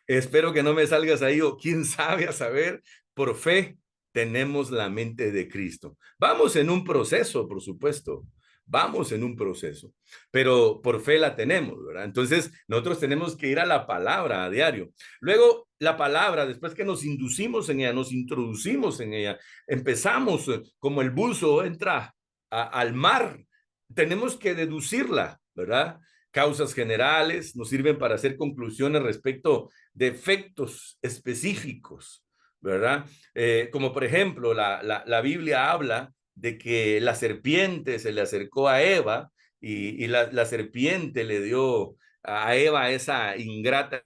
Speaker 2: Espero que no me salgas ahí o quién sabe a saber, por fe tenemos la mente de Cristo. Vamos en un proceso, por supuesto. Vamos en un proceso, pero por fe la tenemos, ¿verdad? Entonces, nosotros tenemos que ir a la palabra a diario. Luego, la palabra, después que nos inducimos en ella, nos introducimos en ella, empezamos como el buzo entra al mar, tenemos que deducirla, ¿verdad? Causas generales nos sirven para hacer conclusiones respecto de efectos específicos, ¿verdad? Como por ejemplo, la Biblia habla de que la serpiente se le acercó a Eva y la serpiente le dio a Eva esa ingrata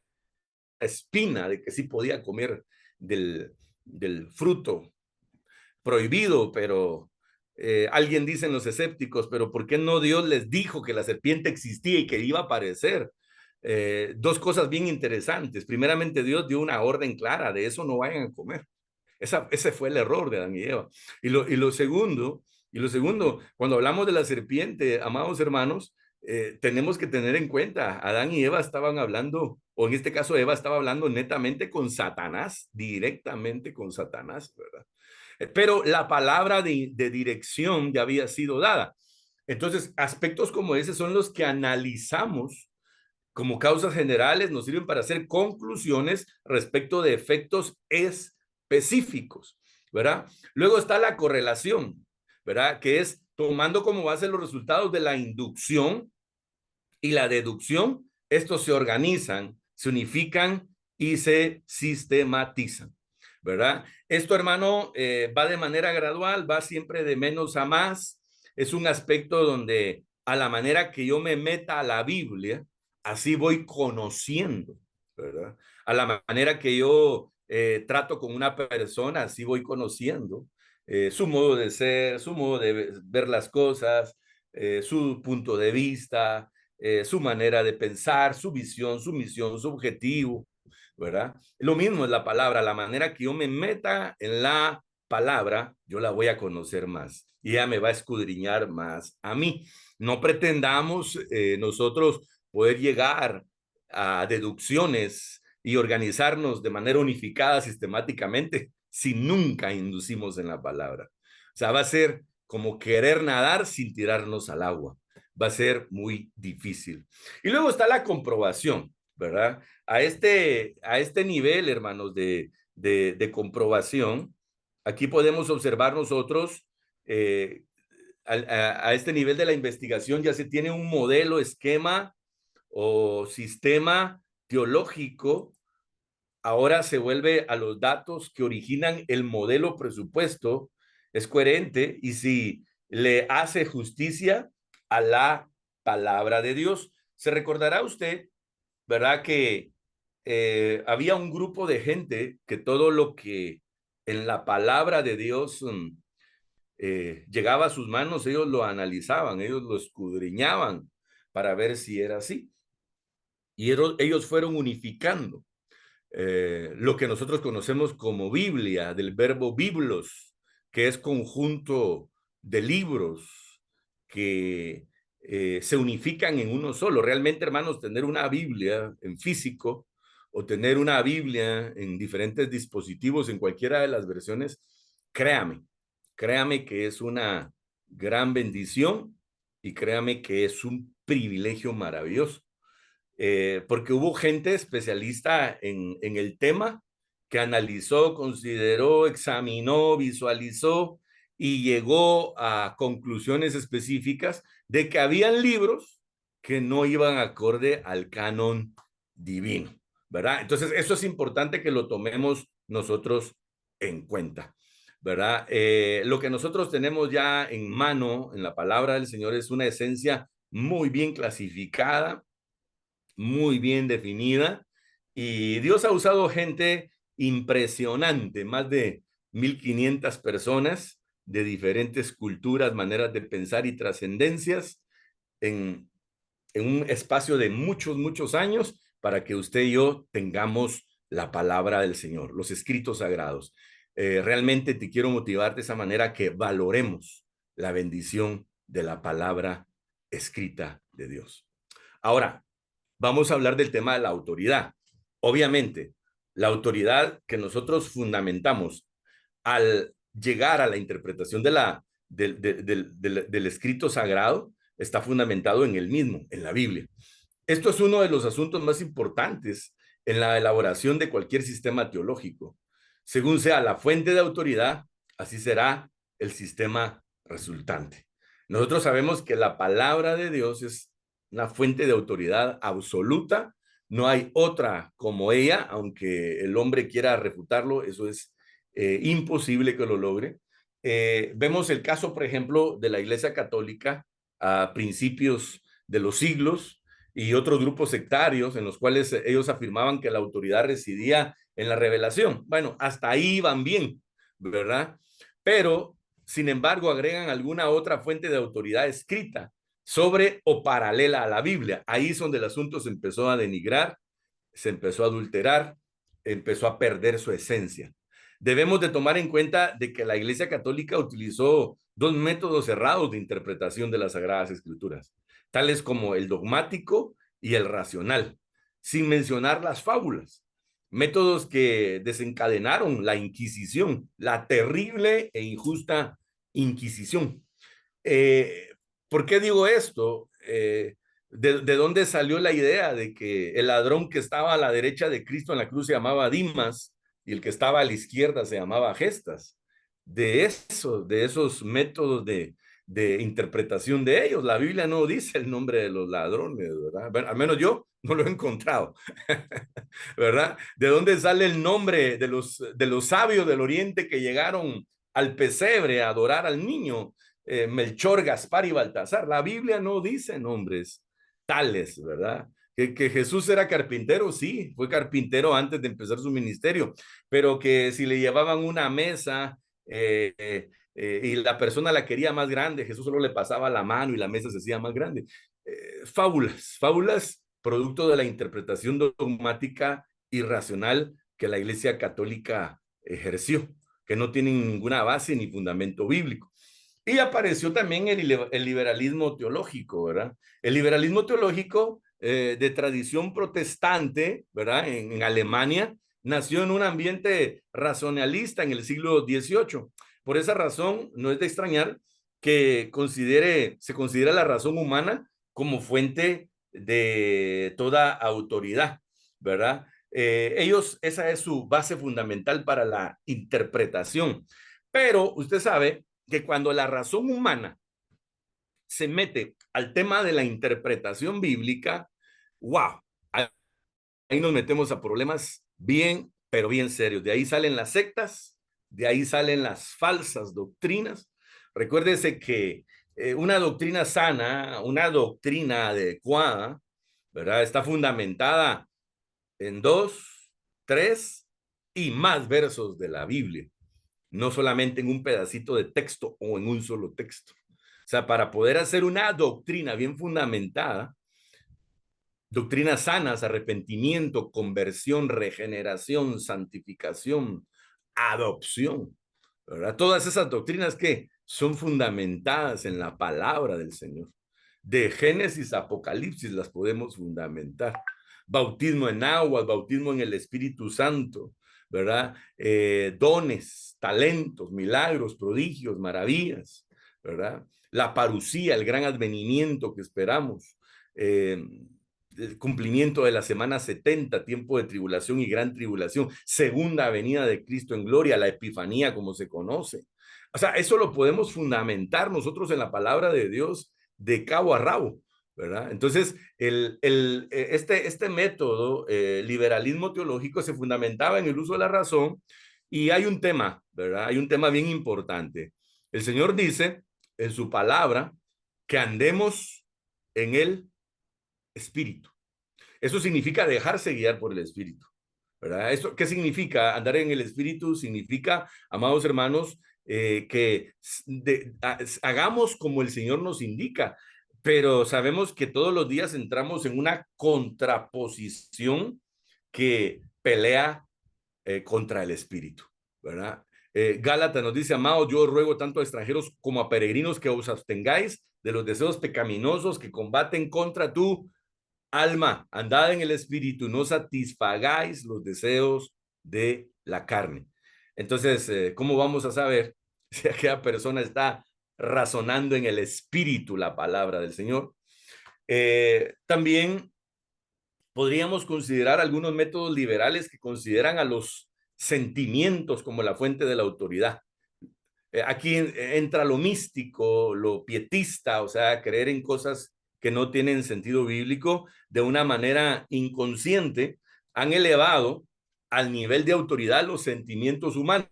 Speaker 2: espina de que sí podía comer del fruto prohibido, pero alguien dicen los escépticos, pero ¿por qué no Dios les dijo que la serpiente existía y que iba a aparecer? Dos cosas bien interesantes. Primeramente, Dios dio una orden clara, de eso no vayan a comer. Ese fue el error de Adán y Eva. Y lo segundo, cuando hablamos de la serpiente, amados hermanos, tenemos que tener en cuenta, Adán y Eva estaban hablando, o en este caso Eva estaba hablando netamente con Satanás, directamente con Satanás, ¿verdad? Pero la palabra de dirección ya había sido dada. Entonces, aspectos como ese son los que analizamos como causas generales, nos sirven para hacer conclusiones respecto de efectos específicos, ¿verdad? Luego está la correlación, ¿verdad? Que es tomando como base los resultados de la inducción y la deducción. Estos se organizan, se unifican y se sistematizan, ¿verdad? Esto, hermano, va de manera gradual, va siempre de menos a más. Es un aspecto donde a la manera que yo me meta a la Biblia, así voy conociendo, ¿verdad? A la manera que yo trato con una persona, así voy conociendo su modo de ser, su modo de ver las cosas, su punto de vista, su manera de pensar, su visión, su misión, su objetivo, ¿verdad? Lo mismo es la palabra, la manera que yo me meta en la palabra, yo la voy a conocer más. y ella me va a escudriñar más a mí. No pretendamos nosotros poder llegar a deducciones y organizarnos de manera unificada sistemáticamente si nunca inducimos en la palabra. O sea, va a ser como querer nadar sin tirarnos al agua. Va a ser muy difícil. Y luego está la comprobación, ¿verdad? A este nivel, hermanos, de comprobación, aquí podemos observar nosotros, eh, a este nivel de la investigación ya se tiene un modelo, esquema o sistema teológico. Ahora se vuelve a los datos que originan el modelo presupuesto, es coherente y si le hace justicia a la palabra de Dios. Se recordará usted, ¿verdad? Que había un grupo de gente que todo lo que en la palabra de Dios llegaba a sus manos, ellos lo analizaban, ellos lo escudriñaban para ver si era así. Y ellos fueron unificando lo que nosotros conocemos como Biblia, del verbo biblos, que es conjunto de libros que se unifican en uno solo. Realmente, hermanos, tener una Biblia en físico o tener una Biblia en diferentes dispositivos, en cualquiera de las versiones, créame, créame que es una gran bendición y créame que es un privilegio maravilloso, porque hubo gente especialista en el tema que analizó, consideró, examinó, visualizó y llegó a conclusiones específicas de que habían libros que no iban acorde al canon divino, ¿verdad? Entonces, eso es importante que lo tomemos nosotros en cuenta, ¿verdad? Lo que nosotros tenemos ya en mano en la palabra del Señor es una esencia muy bien clasificada, muy bien definida, y Dios ha usado gente impresionante, más de 1,500 personas de diferentes culturas, maneras de pensar y trascendencias en, en un espacio de muchos, muchos años para que usted y yo tengamos la palabra del Señor, los escritos sagrados. Realmente te quiero motivar de esa manera que valoremos la bendición de la palabra escrita de Dios. Ahora, vamos a hablar del tema de la autoridad. Obviamente, la autoridad que nosotros fundamentamos al llegar a la interpretación del escrito sagrado está fundamentado en el mismo, en la Biblia. Esto es uno de los asuntos más importantes en la elaboración de cualquier sistema teológico. Según sea la fuente de autoridad, así será el sistema resultante. Nosotros sabemos que la palabra de Dios es una fuente de autoridad absoluta. No hay otra como ella, aunque el hombre quiera refutarlo, eso es imposible que lo logre. Vemos el caso, por ejemplo, de la Iglesia Católica a principios de los siglos y otros grupos sectarios en los cuales ellos afirmaban que la autoridad residía en la revelación. Bueno, hasta ahí van bien, ¿verdad? Pero, sin embargo, agregan alguna otra fuente de autoridad escrita sobre o paralela a la Biblia. Ahí es donde el asunto se empezó a denigrar, se empezó a adulterar, empezó a perder su esencia. Debemos de tomar en cuenta de que la Iglesia Católica utilizó dos métodos cerrados de interpretación de las Sagradas Escrituras, tales como el dogmático y el racional, sin mencionar las fábulas, métodos que desencadenaron la Inquisición, la terrible e injusta Inquisición. Eh, ¿Por qué digo esto? ¿De dónde salió la idea de que el ladrón que estaba a la derecha de Cristo en la cruz se llamaba Dimas y el que estaba a la izquierda se llamaba Gestas? De esos métodos de interpretación de ellos. La Biblia no dice el nombre de los ladrones, ¿verdad? Bueno, al menos yo no lo he encontrado, ¿verdad? ¿De dónde sale el nombre de los sabios del oriente que llegaron al pesebre a adorar al niño? Melchor, Gaspar y Baltasar. La Biblia no dice nombres tales, ¿verdad? Que Jesús era carpintero, sí, fue carpintero antes de empezar su ministerio, pero que si le llevaban una mesa y la persona la quería más grande, Jesús solo le pasaba la mano y la mesa se hacía más grande. Fábulas, fábulas, producto de la interpretación dogmática y racional que la Iglesia Católica ejerció, que no tienen ninguna base ni fundamento bíblico. Y apareció también el liberalismo teológico, ¿verdad? El liberalismo teológico de tradición protestante, ¿verdad? En Alemania, nació en un ambiente racionalista en el siglo XVIII. Por esa razón, no es de extrañar que se considera la razón humana como fuente de toda autoridad, ¿verdad? Esa es su base fundamental para la interpretación. Pero usted sabe que cuando la razón humana se mete al tema de la interpretación bíblica, wow, ahí nos metemos a problemas bien, pero bien serios. De ahí salen las sectas, de ahí salen las falsas doctrinas. Recuérdese que una doctrina sana, una doctrina adecuada, ¿verdad? Está fundamentada en 2, 3 y más versos de la Biblia, no solamente en un pedacito de texto o en un solo texto. O sea, para poder hacer una doctrina bien fundamentada, doctrinas sanas, arrepentimiento, conversión, regeneración, santificación, adopción, ¿verdad? Todas esas doctrinas que son fundamentadas en la palabra del Señor. De Génesis a Apocalipsis las podemos fundamentar. Bautismo en agua, bautismo en el Espíritu Santo, ¿verdad? Dones, talentos, milagros, prodigios, maravillas, ¿verdad? La parucía, el gran advenimiento que esperamos. El cumplimiento de la semana 70, tiempo de tribulación y gran tribulación, segunda venida de Cristo en gloria, la epifanía como se conoce. O sea, eso lo podemos fundamentar nosotros en la palabra de Dios de cabo a rabo, ¿verdad? Entonces, este método, liberalismo teológico, se fundamentaba en el uso de la razón y hay un tema, ¿verdad? Hay un tema bien importante. El Señor dice en su palabra que andemos en el Espíritu. Eso significa dejarse guiar por el Espíritu, ¿verdad? ¿Eso qué significa? Andar en el Espíritu significa, amados hermanos, que hagamos como el Señor nos indica, pero sabemos que todos los días entramos en una contraposición que pelea contra el Espíritu, ¿verdad? Gálatas nos dice, amados, yo ruego tanto a extranjeros como a peregrinos que os abstengáis de los deseos pecaminosos que combaten contra tu alma, andad en el espíritu, no satisfagáis los deseos de la carne. Entonces, ¿cómo vamos a saber si aquella persona está razonando en el espíritu la palabra del Señor? También podríamos considerar algunos métodos liberales que consideran a los sentimientos como la fuente de la autoridad. Aquí entra lo místico, lo pietista, o sea, creer en cosas que no tienen sentido bíblico de una manera inconsciente, han elevado al nivel de autoridad los sentimientos humanos.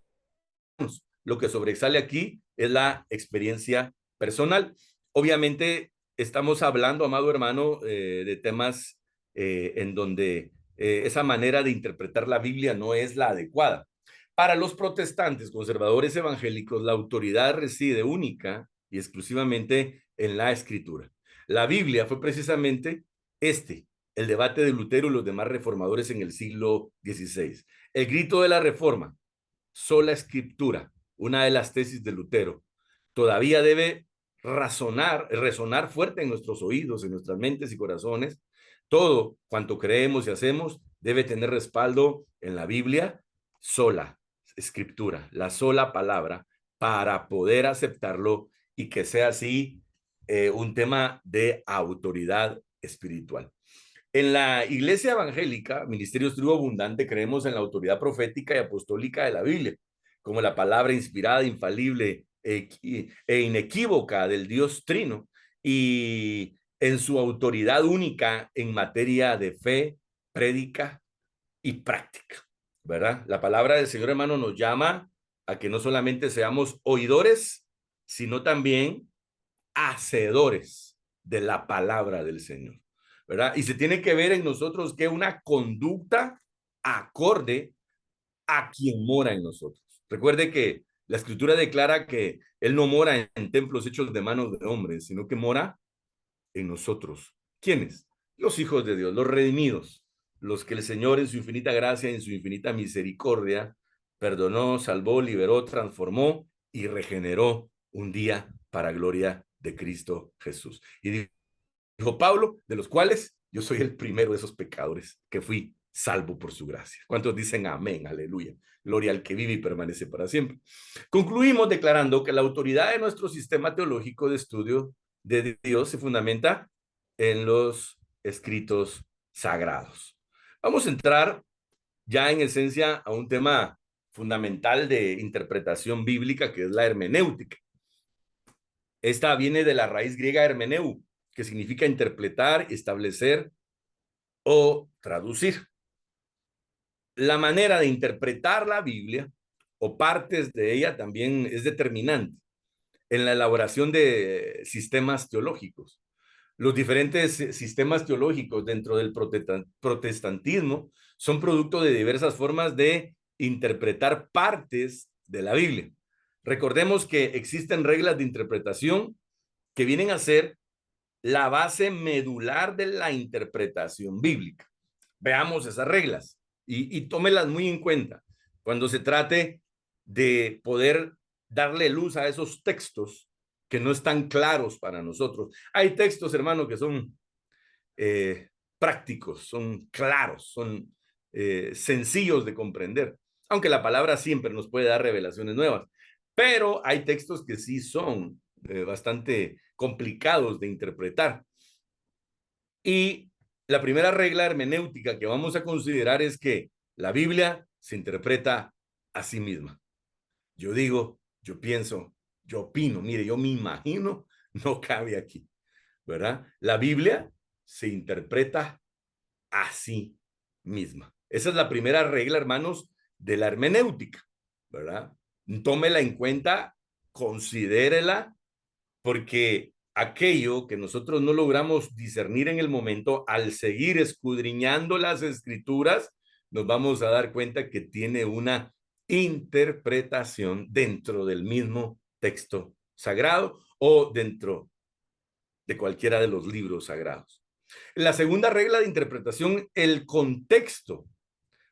Speaker 2: Lo que sobresale aquí es la experiencia personal. Obviamente estamos hablando, amado hermano, de temas en donde esa manera de interpretar la Biblia no es la adecuada. Para los protestantes conservadores evangélicos, la autoridad reside única y exclusivamente en la escritura. La Biblia fue precisamente el debate de Lutero y los demás reformadores en el siglo XVI. El grito de la reforma, sola escritura, una de las tesis de Lutero, todavía debe resonar fuerte en nuestros oídos, en nuestras mentes y corazones. Todo cuanto creemos y hacemos debe tener respaldo en la Biblia, sola escritura, la sola palabra, para poder aceptarlo y que sea así un tema de autoridad espiritual. En la iglesia evangélica, Ministerios Tribu Abundante, creemos en la autoridad profética y apostólica de la Biblia, como la palabra inspirada, infalible e inequívoca del Dios Trino, y en su autoridad única en materia de fe, prédica y práctica, ¿verdad? La palabra del Señor, hermano, nos llama a que no solamente seamos oidores, sino también hacedores de la palabra del Señor, ¿verdad? Y se tiene que ver en nosotros que una conducta acorde a quien mora en nosotros. Recuerde que la escritura declara que Él no mora en templos hechos de manos de hombres, sino que mora en nosotros. ¿Quiénes? Los hijos de Dios, los redimidos, los que el Señor en su infinita gracia, en su infinita misericordia, perdonó, salvó, liberó, transformó y regeneró un día para gloria de Cristo Jesús. Y dijo Pablo, de los cuales yo soy el primero de esos pecadores que fui salvo por su gracia. ¿Cuántos dicen amén? Aleluya. Gloria al que vive y permanece para siempre. Concluimos declarando que la autoridad de nuestro sistema teológico de estudio de Dios se fundamenta en los escritos sagrados. Vamos a entrar ya en esencia a un tema fundamental de interpretación bíblica, que es la hermenéutica. Esta viene de la raíz griega hermeneu, que significa interpretar, establecer o traducir. La manera de interpretar la Biblia o partes de ella también es determinante en la elaboración de sistemas teológicos. Los diferentes sistemas teológicos dentro del protestantismo son producto de diversas formas de interpretar partes de la Biblia. Recordemos que existen reglas de interpretación que vienen a ser la base medular de la interpretación bíblica. Veamos esas reglas y tómelas muy en cuenta cuando se trate de poder darle luz a esos textos que no están claros para nosotros. Hay textos, hermano, que son prácticos, son claros, son sencillos de comprender, aunque la palabra siempre nos puede dar revelaciones nuevas. Pero hay textos que sí son bastante complicados de interpretar. Y la primera regla hermenéutica que vamos a considerar es que la Biblia se interpreta a sí misma. Yo digo, yo pienso, yo opino, mire, yo me imagino, no cabe aquí, ¿verdad? La Biblia se interpreta a sí misma. Esa es la primera regla, hermanos, de la hermenéutica, ¿verdad? Tómela en cuenta, considérela, porque aquello que nosotros no logramos discernir en el momento, al seguir escudriñando las escrituras, nos vamos a dar cuenta que tiene una interpretación dentro del mismo texto sagrado o dentro de cualquiera de los libros sagrados. La segunda regla de interpretación, el contexto,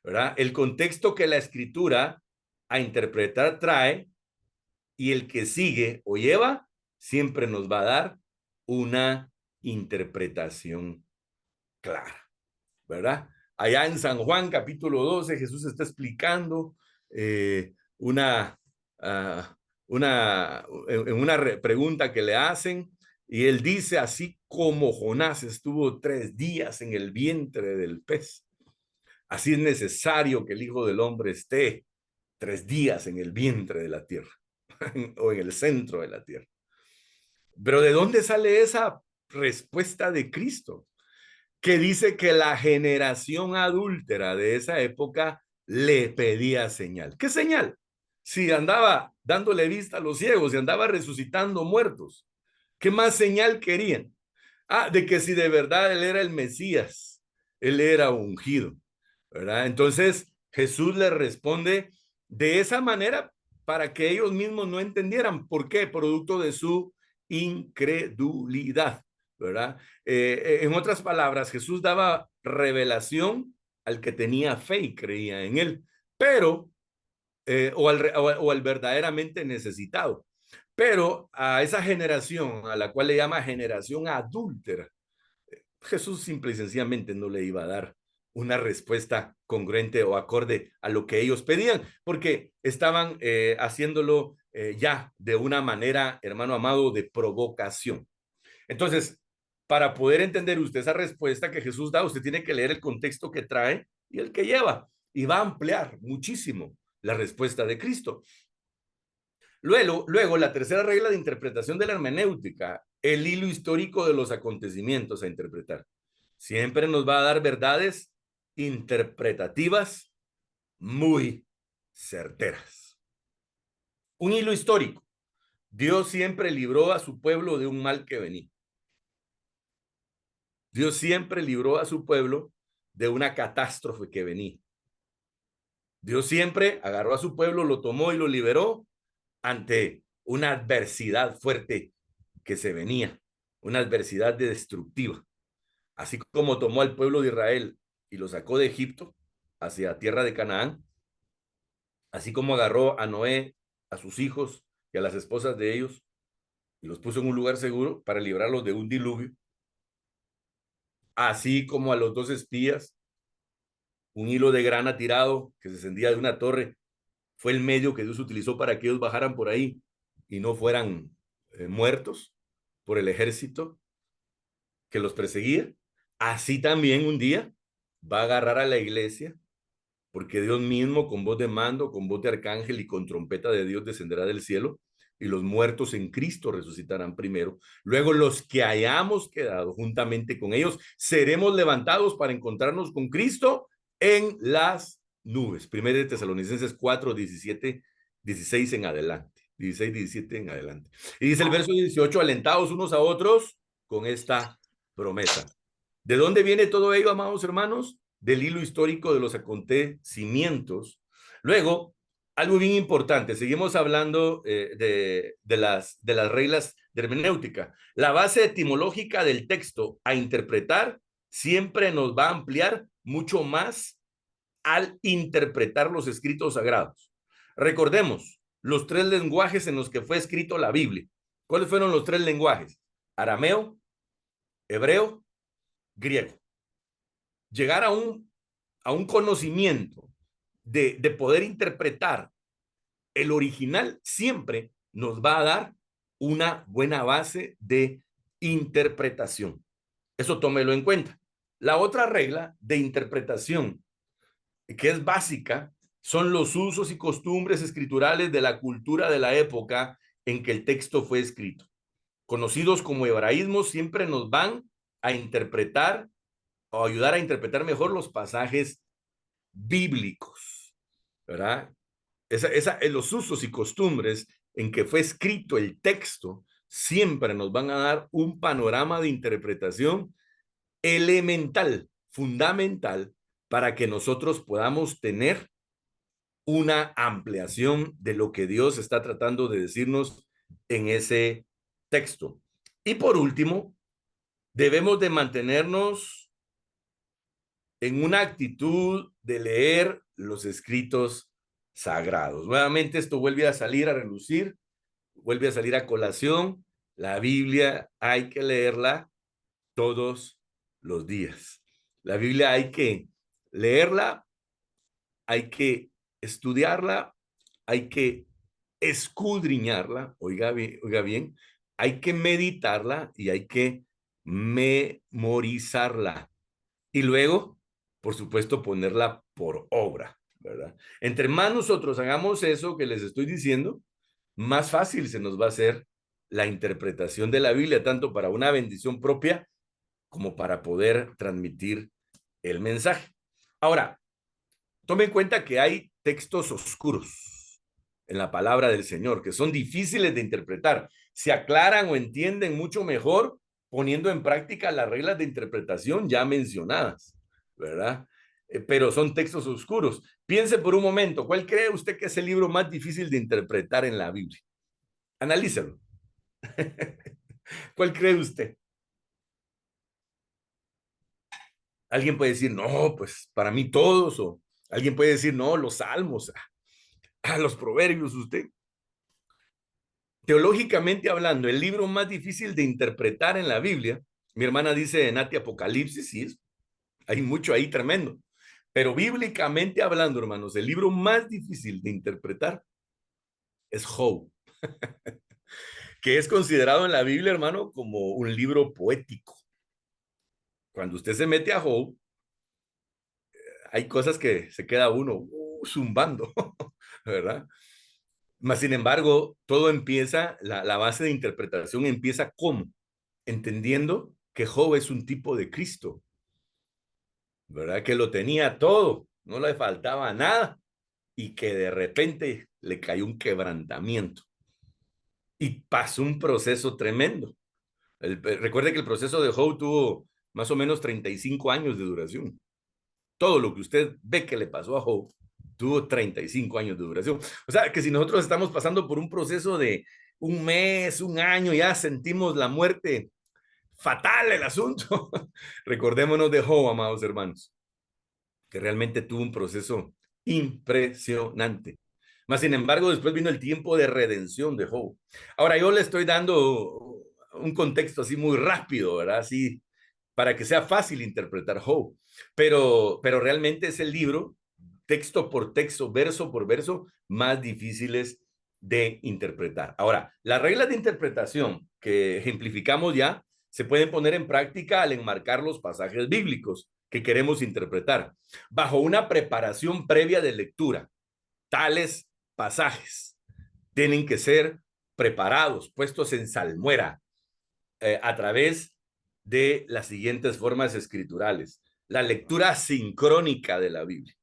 Speaker 2: ¿verdad? El contexto que la escritura a interpretar trae y el que sigue o lleva siempre nos va a dar una interpretación clara, ¿verdad? Allá en San Juan capítulo 12 Jesús está explicando una pregunta que le hacen y él dice, así como Jonás estuvo 3 días en el vientre del pez, así es necesario que el Hijo del Hombre esté 3 días en el vientre de la tierra o en el centro de la tierra. Pero ¿de dónde sale esa respuesta de Cristo? Que dice que la generación adúltera de esa época le pedía señal. ¿Qué señal? Si andaba dándole vista a los ciegos, si andaba resucitando muertos, ¿qué más señal querían? De que si de verdad él era el Mesías, él era ungido, ¿verdad? Entonces Jesús le responde de esa manera para que ellos mismos no entendieran. ¿Por qué? Producto de su incredulidad, ¿verdad? En otras palabras, Jesús daba revelación al que tenía fe y creía en él, pero, o al verdaderamente necesitado. Pero a esa generación, a la cual le llama generación adúltera, Jesús simple y sencillamente no le iba a dar una respuesta congruente o acorde a lo que ellos pedían, porque estaban haciéndolo ya de una manera, hermano amado, de provocación. Entonces, para poder entender usted esa respuesta que Jesús da, usted tiene que leer el contexto que trae y el que lleva, y va a ampliar muchísimo la respuesta de Cristo. Luego, la tercera regla de interpretación de la hermenéutica, el hilo histórico de los acontecimientos a interpretar. Siempre nos va a dar verdades interpretativas muy certeras. Un hilo histórico. Dios siempre libró a su pueblo de un mal que venía. Dios siempre libró a su pueblo de una catástrofe que venía. Dios siempre agarró a su pueblo, lo tomó y lo liberó ante una adversidad fuerte que se venía, una adversidad destructiva. Así como tomó al pueblo de Israel y lo sacó de Egipto hacia tierra de Canaán, así como agarró a Noé, a sus hijos y a las esposas de ellos y los puso en un lugar seguro para librarlos de un diluvio, así como a los dos espías, un hilo de grana tirado que se encendía de una torre fue el medio que Dios utilizó para que ellos bajaran por ahí y no fueran muertos por el ejército que los perseguía. Así también un día va a agarrar a la iglesia, porque Dios mismo con voz de mando, con voz de arcángel y con trompeta de Dios descenderá del cielo, y los muertos en Cristo resucitarán primero. Luego los que hayamos quedado juntamente con ellos seremos levantados para encontrarnos con Cristo en las nubes. Primero de Tesalonicenses 4, 17, 16 en adelante. 16, 17 en adelante. Y dice el verso 18, alentados unos a otros con esta promesa. ¿De dónde viene todo ello, amados hermanos? Del hilo histórico de los acontecimientos. Luego, algo bien importante, seguimos hablando de las reglas de hermenéutica. La base etimológica del texto a interpretar siempre nos va a ampliar mucho más al interpretar los escritos sagrados. Recordemos los tres lenguajes en los que fue escrito la Biblia. ¿Cuáles fueron los tres lenguajes? Arameo, hebreo, griego. Llegar a un conocimiento de poder interpretar el original siempre nos va a dar una buena base de interpretación. Eso tómelo en cuenta. La otra regla de interpretación, que es básica, son los usos y costumbres escriturales de la cultura de la época en que el texto fue escrito. Conocidos como hebraísmos, siempre nos van a interpretar o ayudar a interpretar mejor los pasajes bíblicos, ¿verdad? Los usos y costumbres en que fue escrito el texto siempre nos van a dar un panorama de interpretación elemental, fundamental, para que nosotros podamos tener una ampliación de lo que Dios está tratando de decirnos en ese texto. Y por último, debemos de mantenernos en una actitud de leer los escritos sagrados. Nuevamente esto vuelve a salir a relucir, vuelve a salir a colación. La Biblia hay que leerla todos los días. La Biblia hay que leerla, hay que estudiarla, hay que escudriñarla, oiga bien, hay que meditarla y hay que memorizarla. Y luego, por supuesto, ponerla por obra, ¿verdad? Entre más nosotros hagamos eso que les estoy diciendo, más fácil se nos va a hacer la interpretación de la Biblia, tanto para una bendición propia como para poder transmitir el mensaje. Ahora, tome en cuenta que hay textos oscuros en la palabra del Señor, que son difíciles de interpretar. Se aclaran o entienden mucho mejor poniendo en práctica las reglas de interpretación ya mencionadas, ¿verdad? Pero son textos oscuros. Piense por un momento, ¿cuál cree usted que es el libro más difícil de interpretar en la Biblia? Analícelo. ¿Cuál cree usted? Alguien puede decir, no, pues para mí todos, o alguien puede decir, no, los salmos, los proverbios, usted. Teológicamente hablando, el libro más difícil de interpretar en la Biblia, mi hermana dice en Apocalipsis, sí, hay mucho ahí tremendo, pero bíblicamente hablando, hermanos, el libro más difícil de interpretar es Job, que es considerado en la Biblia, hermano, como un libro poético. Cuando usted se mete a Job, hay cosas que se queda uno zumbando, ¿verdad? Mas, sin embargo, todo empieza, la base de interpretación empieza ¿cómo? Entendiendo que Job es un tipo de Cristo, ¿verdad? Que lo tenía todo, no le faltaba nada y que de repente le cayó un quebrantamiento y pasó un proceso tremendo. Recuerde que el proceso de Job tuvo más o menos 35 años de duración. Todo lo que usted ve que le pasó a Job tuvo 35 años de duración. O sea, que si nosotros estamos pasando por un proceso de un mes, un año, ya sentimos la muerte, fatal el asunto. Recordémonos de Job, amados hermanos, que realmente tuvo un proceso impresionante. Mas, sin embargo, después vino el tiempo de redención de Job. Ahora, yo le estoy dando un contexto así muy rápido, ¿verdad? Así, para que sea fácil interpretar Job. Pero realmente es el libro, texto por texto, verso por verso, más difíciles de interpretar. Ahora, las reglas de interpretación que ejemplificamos ya se pueden poner en práctica al enmarcar los pasajes bíblicos que queremos interpretar, bajo una preparación previa de lectura. Tales pasajes tienen que ser preparados, puestos en salmuera, a través de las siguientes formas escriturales. La lectura sincrónica de la Biblia.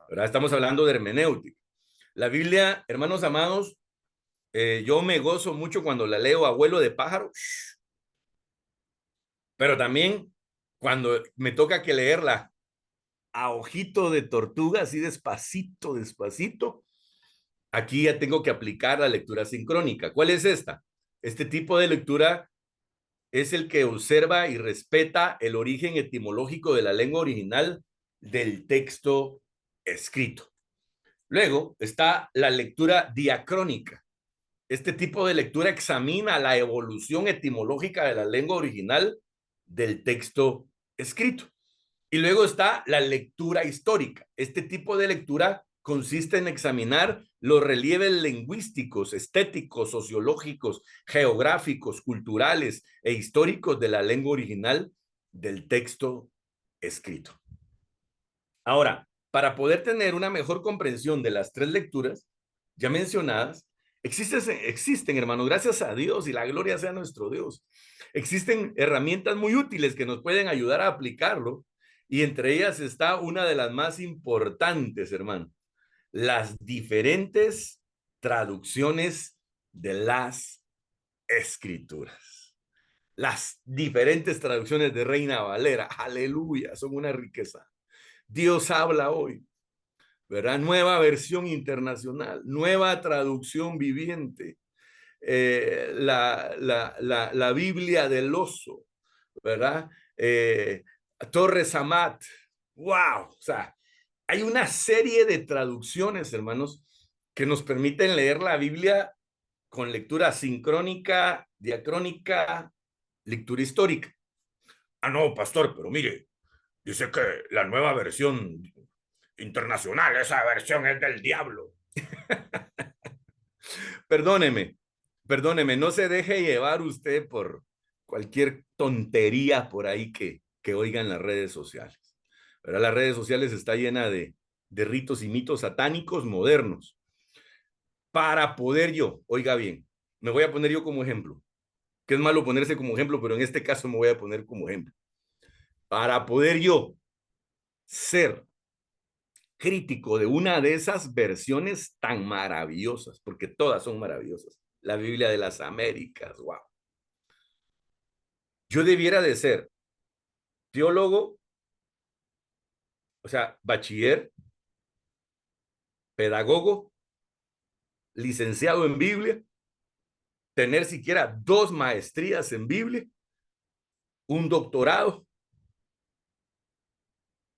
Speaker 2: ¿Verdad? Estamos hablando de hermenéutica. La Biblia, hermanos amados, yo me gozo mucho cuando la leo a vuelo de pájaro, pero también cuando me toca que leerla a ojito de tortuga, así despacito, despacito, aquí ya tengo que aplicar la lectura sincrónica. ¿Cuál es esta? Este tipo de lectura es el que observa y respeta el origen etimológico de la lengua original del texto escrito. Luego está la lectura diacrónica. Este tipo de lectura examina la evolución etimológica de la lengua original del texto escrito. Y luego está la lectura histórica. Este tipo de lectura consiste en examinar los relieves lingüísticos, estéticos, sociológicos, geográficos, culturales e históricos de la lengua original del texto escrito. Ahora, para poder tener una mejor comprensión de las tres lecturas ya mencionadas, existen, hermanos, gracias a Dios y la gloria sea nuestro Dios, existen herramientas muy útiles que nos pueden ayudar a aplicarlo, y entre ellas está una de las más importantes, hermano, las diferentes traducciones de las escrituras. Las diferentes traducciones de Reina Valera, aleluya, son una riqueza. Dios habla hoy, ¿verdad? Nueva versión internacional, nueva traducción viviente, la Biblia del oso, ¿verdad? Torres Amat, wow, o sea, hay una serie de traducciones, hermanos, que nos permiten leer la Biblia con lectura sincrónica, diacrónica, lectura histórica. Ah, no, pastor, pero mire, dice que la nueva versión internacional, esa versión es del diablo. Perdóneme, perdóneme, no se deje llevar usted por cualquier tontería por ahí que oigan las redes sociales. ¿Verdad? Las redes sociales está llena de ritos y mitos satánicos modernos. Para poder yo, oiga bien, me voy a poner yo como ejemplo, que es malo ponerse como ejemplo, pero en este caso me voy a poner como ejemplo. Para poder yo ser crítico de una de esas versiones tan maravillosas, porque todas son maravillosas, la Biblia de las Américas, wow. Yo debiera de ser teólogo, o sea, bachiller, pedagogo, licenciado en Biblia, tener siquiera 2 maestrías en Biblia, un doctorado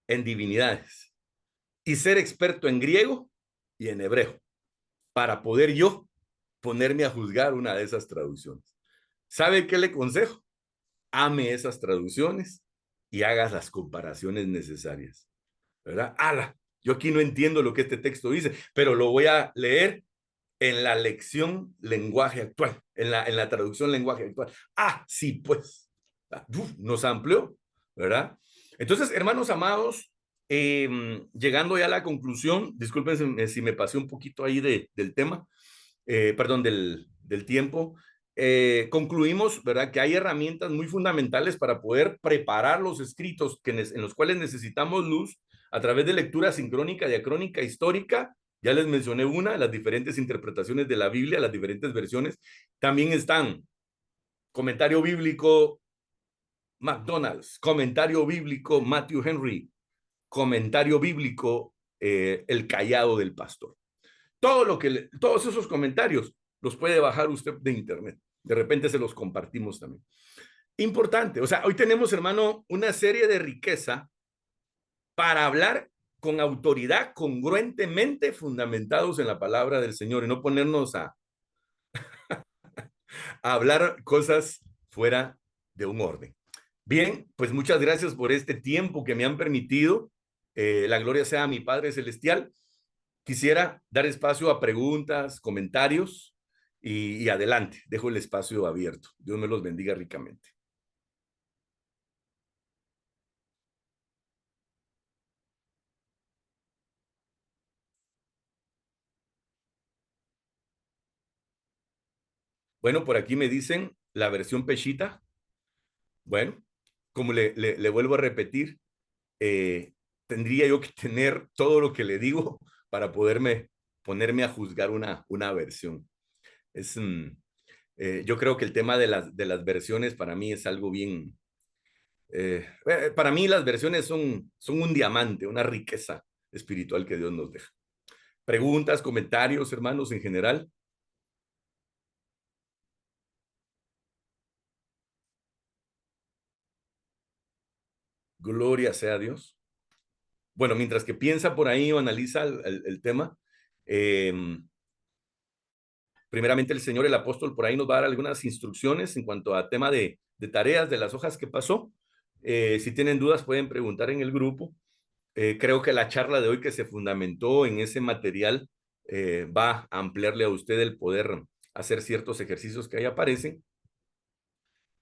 Speaker 2: en divinidades y ser experto en griego y en hebreo para poder yo ponerme a juzgar una de esas traducciones. ¿Sabe qué le aconsejo? Ame esas traducciones y hagas las comparaciones necesarias, ¿verdad? ¡Hala! Yo aquí no entiendo lo que este texto dice, pero lo voy a leer en la lección lenguaje actual, en la traducción lenguaje actual. Ah, sí, pues, nos amplió, ¿verdad? Entonces, hermanos amados, llegando ya a la conclusión, disculpen si me pasé un poquito ahí del tema, perdón, del tiempo. Concluimos, ¿verdad?, que hay herramientas muy fundamentales para poder preparar los escritos en los cuales necesitamos luz a través de lectura sincrónica, diacrónica, histórica. Ya les mencioné las diferentes interpretaciones de la Biblia, las diferentes versiones. También están comentario bíblico McDonald's, comentario bíblico Matthew Henry, comentario bíblico El Callado del Pastor. Todos esos comentarios los puede bajar usted de internet. De repente se los compartimos también. Importante, o sea, hoy tenemos, hermano, una serie de riqueza para hablar con autoridad, congruentemente fundamentados en la palabra del Señor y no ponernos a hablar cosas fuera de un orden. Bien, pues muchas gracias por este tiempo que me han permitido. La gloria sea a mi Padre Celestial. Quisiera dar espacio a preguntas, comentarios y adelante. Dejo el espacio abierto. Dios me los bendiga ricamente. Bueno, por aquí me dicen la versión Peshita. Bueno, como le vuelvo a repetir, tendría yo que tener todo lo que le digo para ponerme a juzgar una versión. Es, yo creo que el tema de las versiones para mí es algo bien... para mí las versiones son un diamante, una riqueza espiritual que Dios nos deja. Preguntas, comentarios, hermanos, en general. Gloria sea a Dios. Bueno, mientras que piensa por ahí o analiza el tema, primeramente el Señor, el apóstol, por ahí nos va a dar algunas instrucciones en cuanto a tema de tareas de las hojas que pasó. Si tienen dudas pueden preguntar en el grupo. Creo que la charla de hoy que se fundamentó en ese material va a ampliarle a usted el poder hacer ciertos ejercicios que ahí aparecen.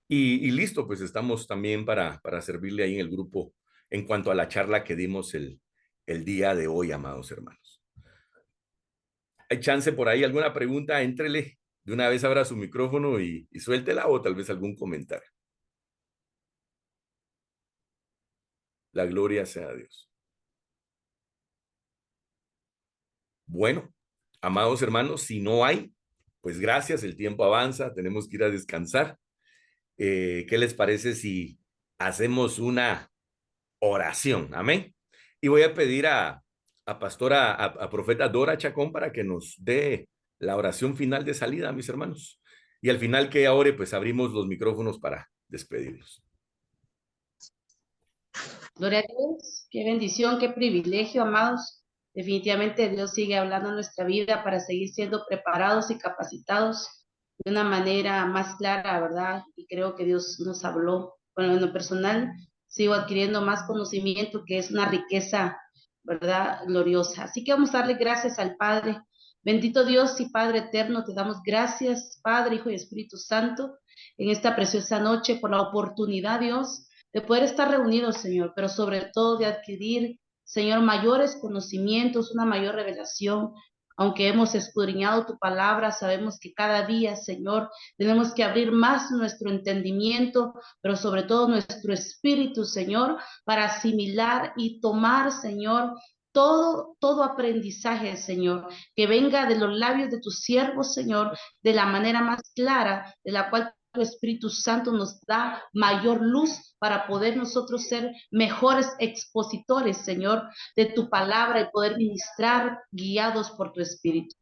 Speaker 2: Y listo, pues estamos también para servirle ahí en el grupo en cuanto a la charla que dimos el día de hoy, amados hermanos. ¿Hay chance por ahí? ¿Alguna pregunta? Éntrele. De una vez abra su micrófono y suéltela o tal vez algún comentario. La gloria sea a Dios. Bueno, amados hermanos, si no hay, pues gracias, el tiempo avanza, tenemos que ir a descansar. ¿Qué les parece si hacemos una oración? Amén. Y voy a pedir a pastora, a profeta Dora Chacón para que nos dé la oración final de salida, mis hermanos. Y al final que ahora pues abrimos los micrófonos para despedirnos.
Speaker 3: Gloria a Dios, qué bendición, qué privilegio, amados. Definitivamente Dios sigue hablando en nuestra vida para seguir siendo preparados y capacitados de una manera más clara, ¿verdad? Y creo que Dios nos habló. Bueno, en lo personal, sigo adquiriendo más conocimiento, que es una riqueza, ¿verdad? Gloriosa. Así que vamos a darle gracias al Padre. Bendito Dios y Padre eterno, te damos gracias, Padre, Hijo y Espíritu Santo, en esta preciosa noche por la oportunidad, Dios, de poder estar reunidos, Señor, pero sobre todo de adquirir, Señor, mayores conocimientos, una mayor revelación. Aunque hemos escudriñado tu palabra, sabemos que cada día, Señor, tenemos que abrir más nuestro entendimiento, pero sobre todo nuestro espíritu, Señor, para asimilar y tomar, Señor, todo aprendizaje, Señor, que venga de los labios de tus siervos, Señor, de la manera más clara, de la cual tu Espíritu Santo nos da mayor luz para poder nosotros ser mejores expositores, Señor, de tu palabra y poder ministrar guiados por tu Espíritu.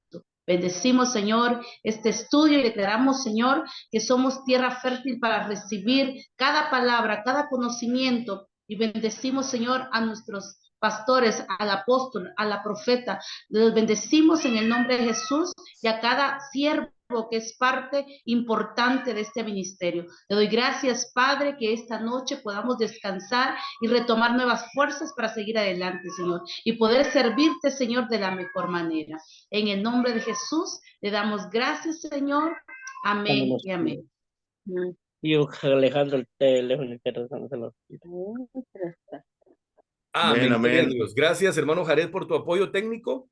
Speaker 3: Bendecimos, Señor, este estudio y declaramos, Señor, que somos tierra fértil para recibir cada palabra, cada conocimiento. Y bendecimos, Señor, a nuestros pastores, al apóstol, a la profeta. Los bendecimos en el nombre de Jesús y a cada siervo que es parte importante de este ministerio. Te doy gracias, Padre, que esta noche podamos descansar y retomar nuevas fuerzas para seguir adelante, Señor, y poder servirte, Señor, de la mejor manera. En el nombre de Jesús, le damos gracias, Señor. Amén y amén.
Speaker 4: Y Alejandro el teléfono.
Speaker 2: Amén, amén. Dios. Gracias, hermano Jared, por tu apoyo técnico.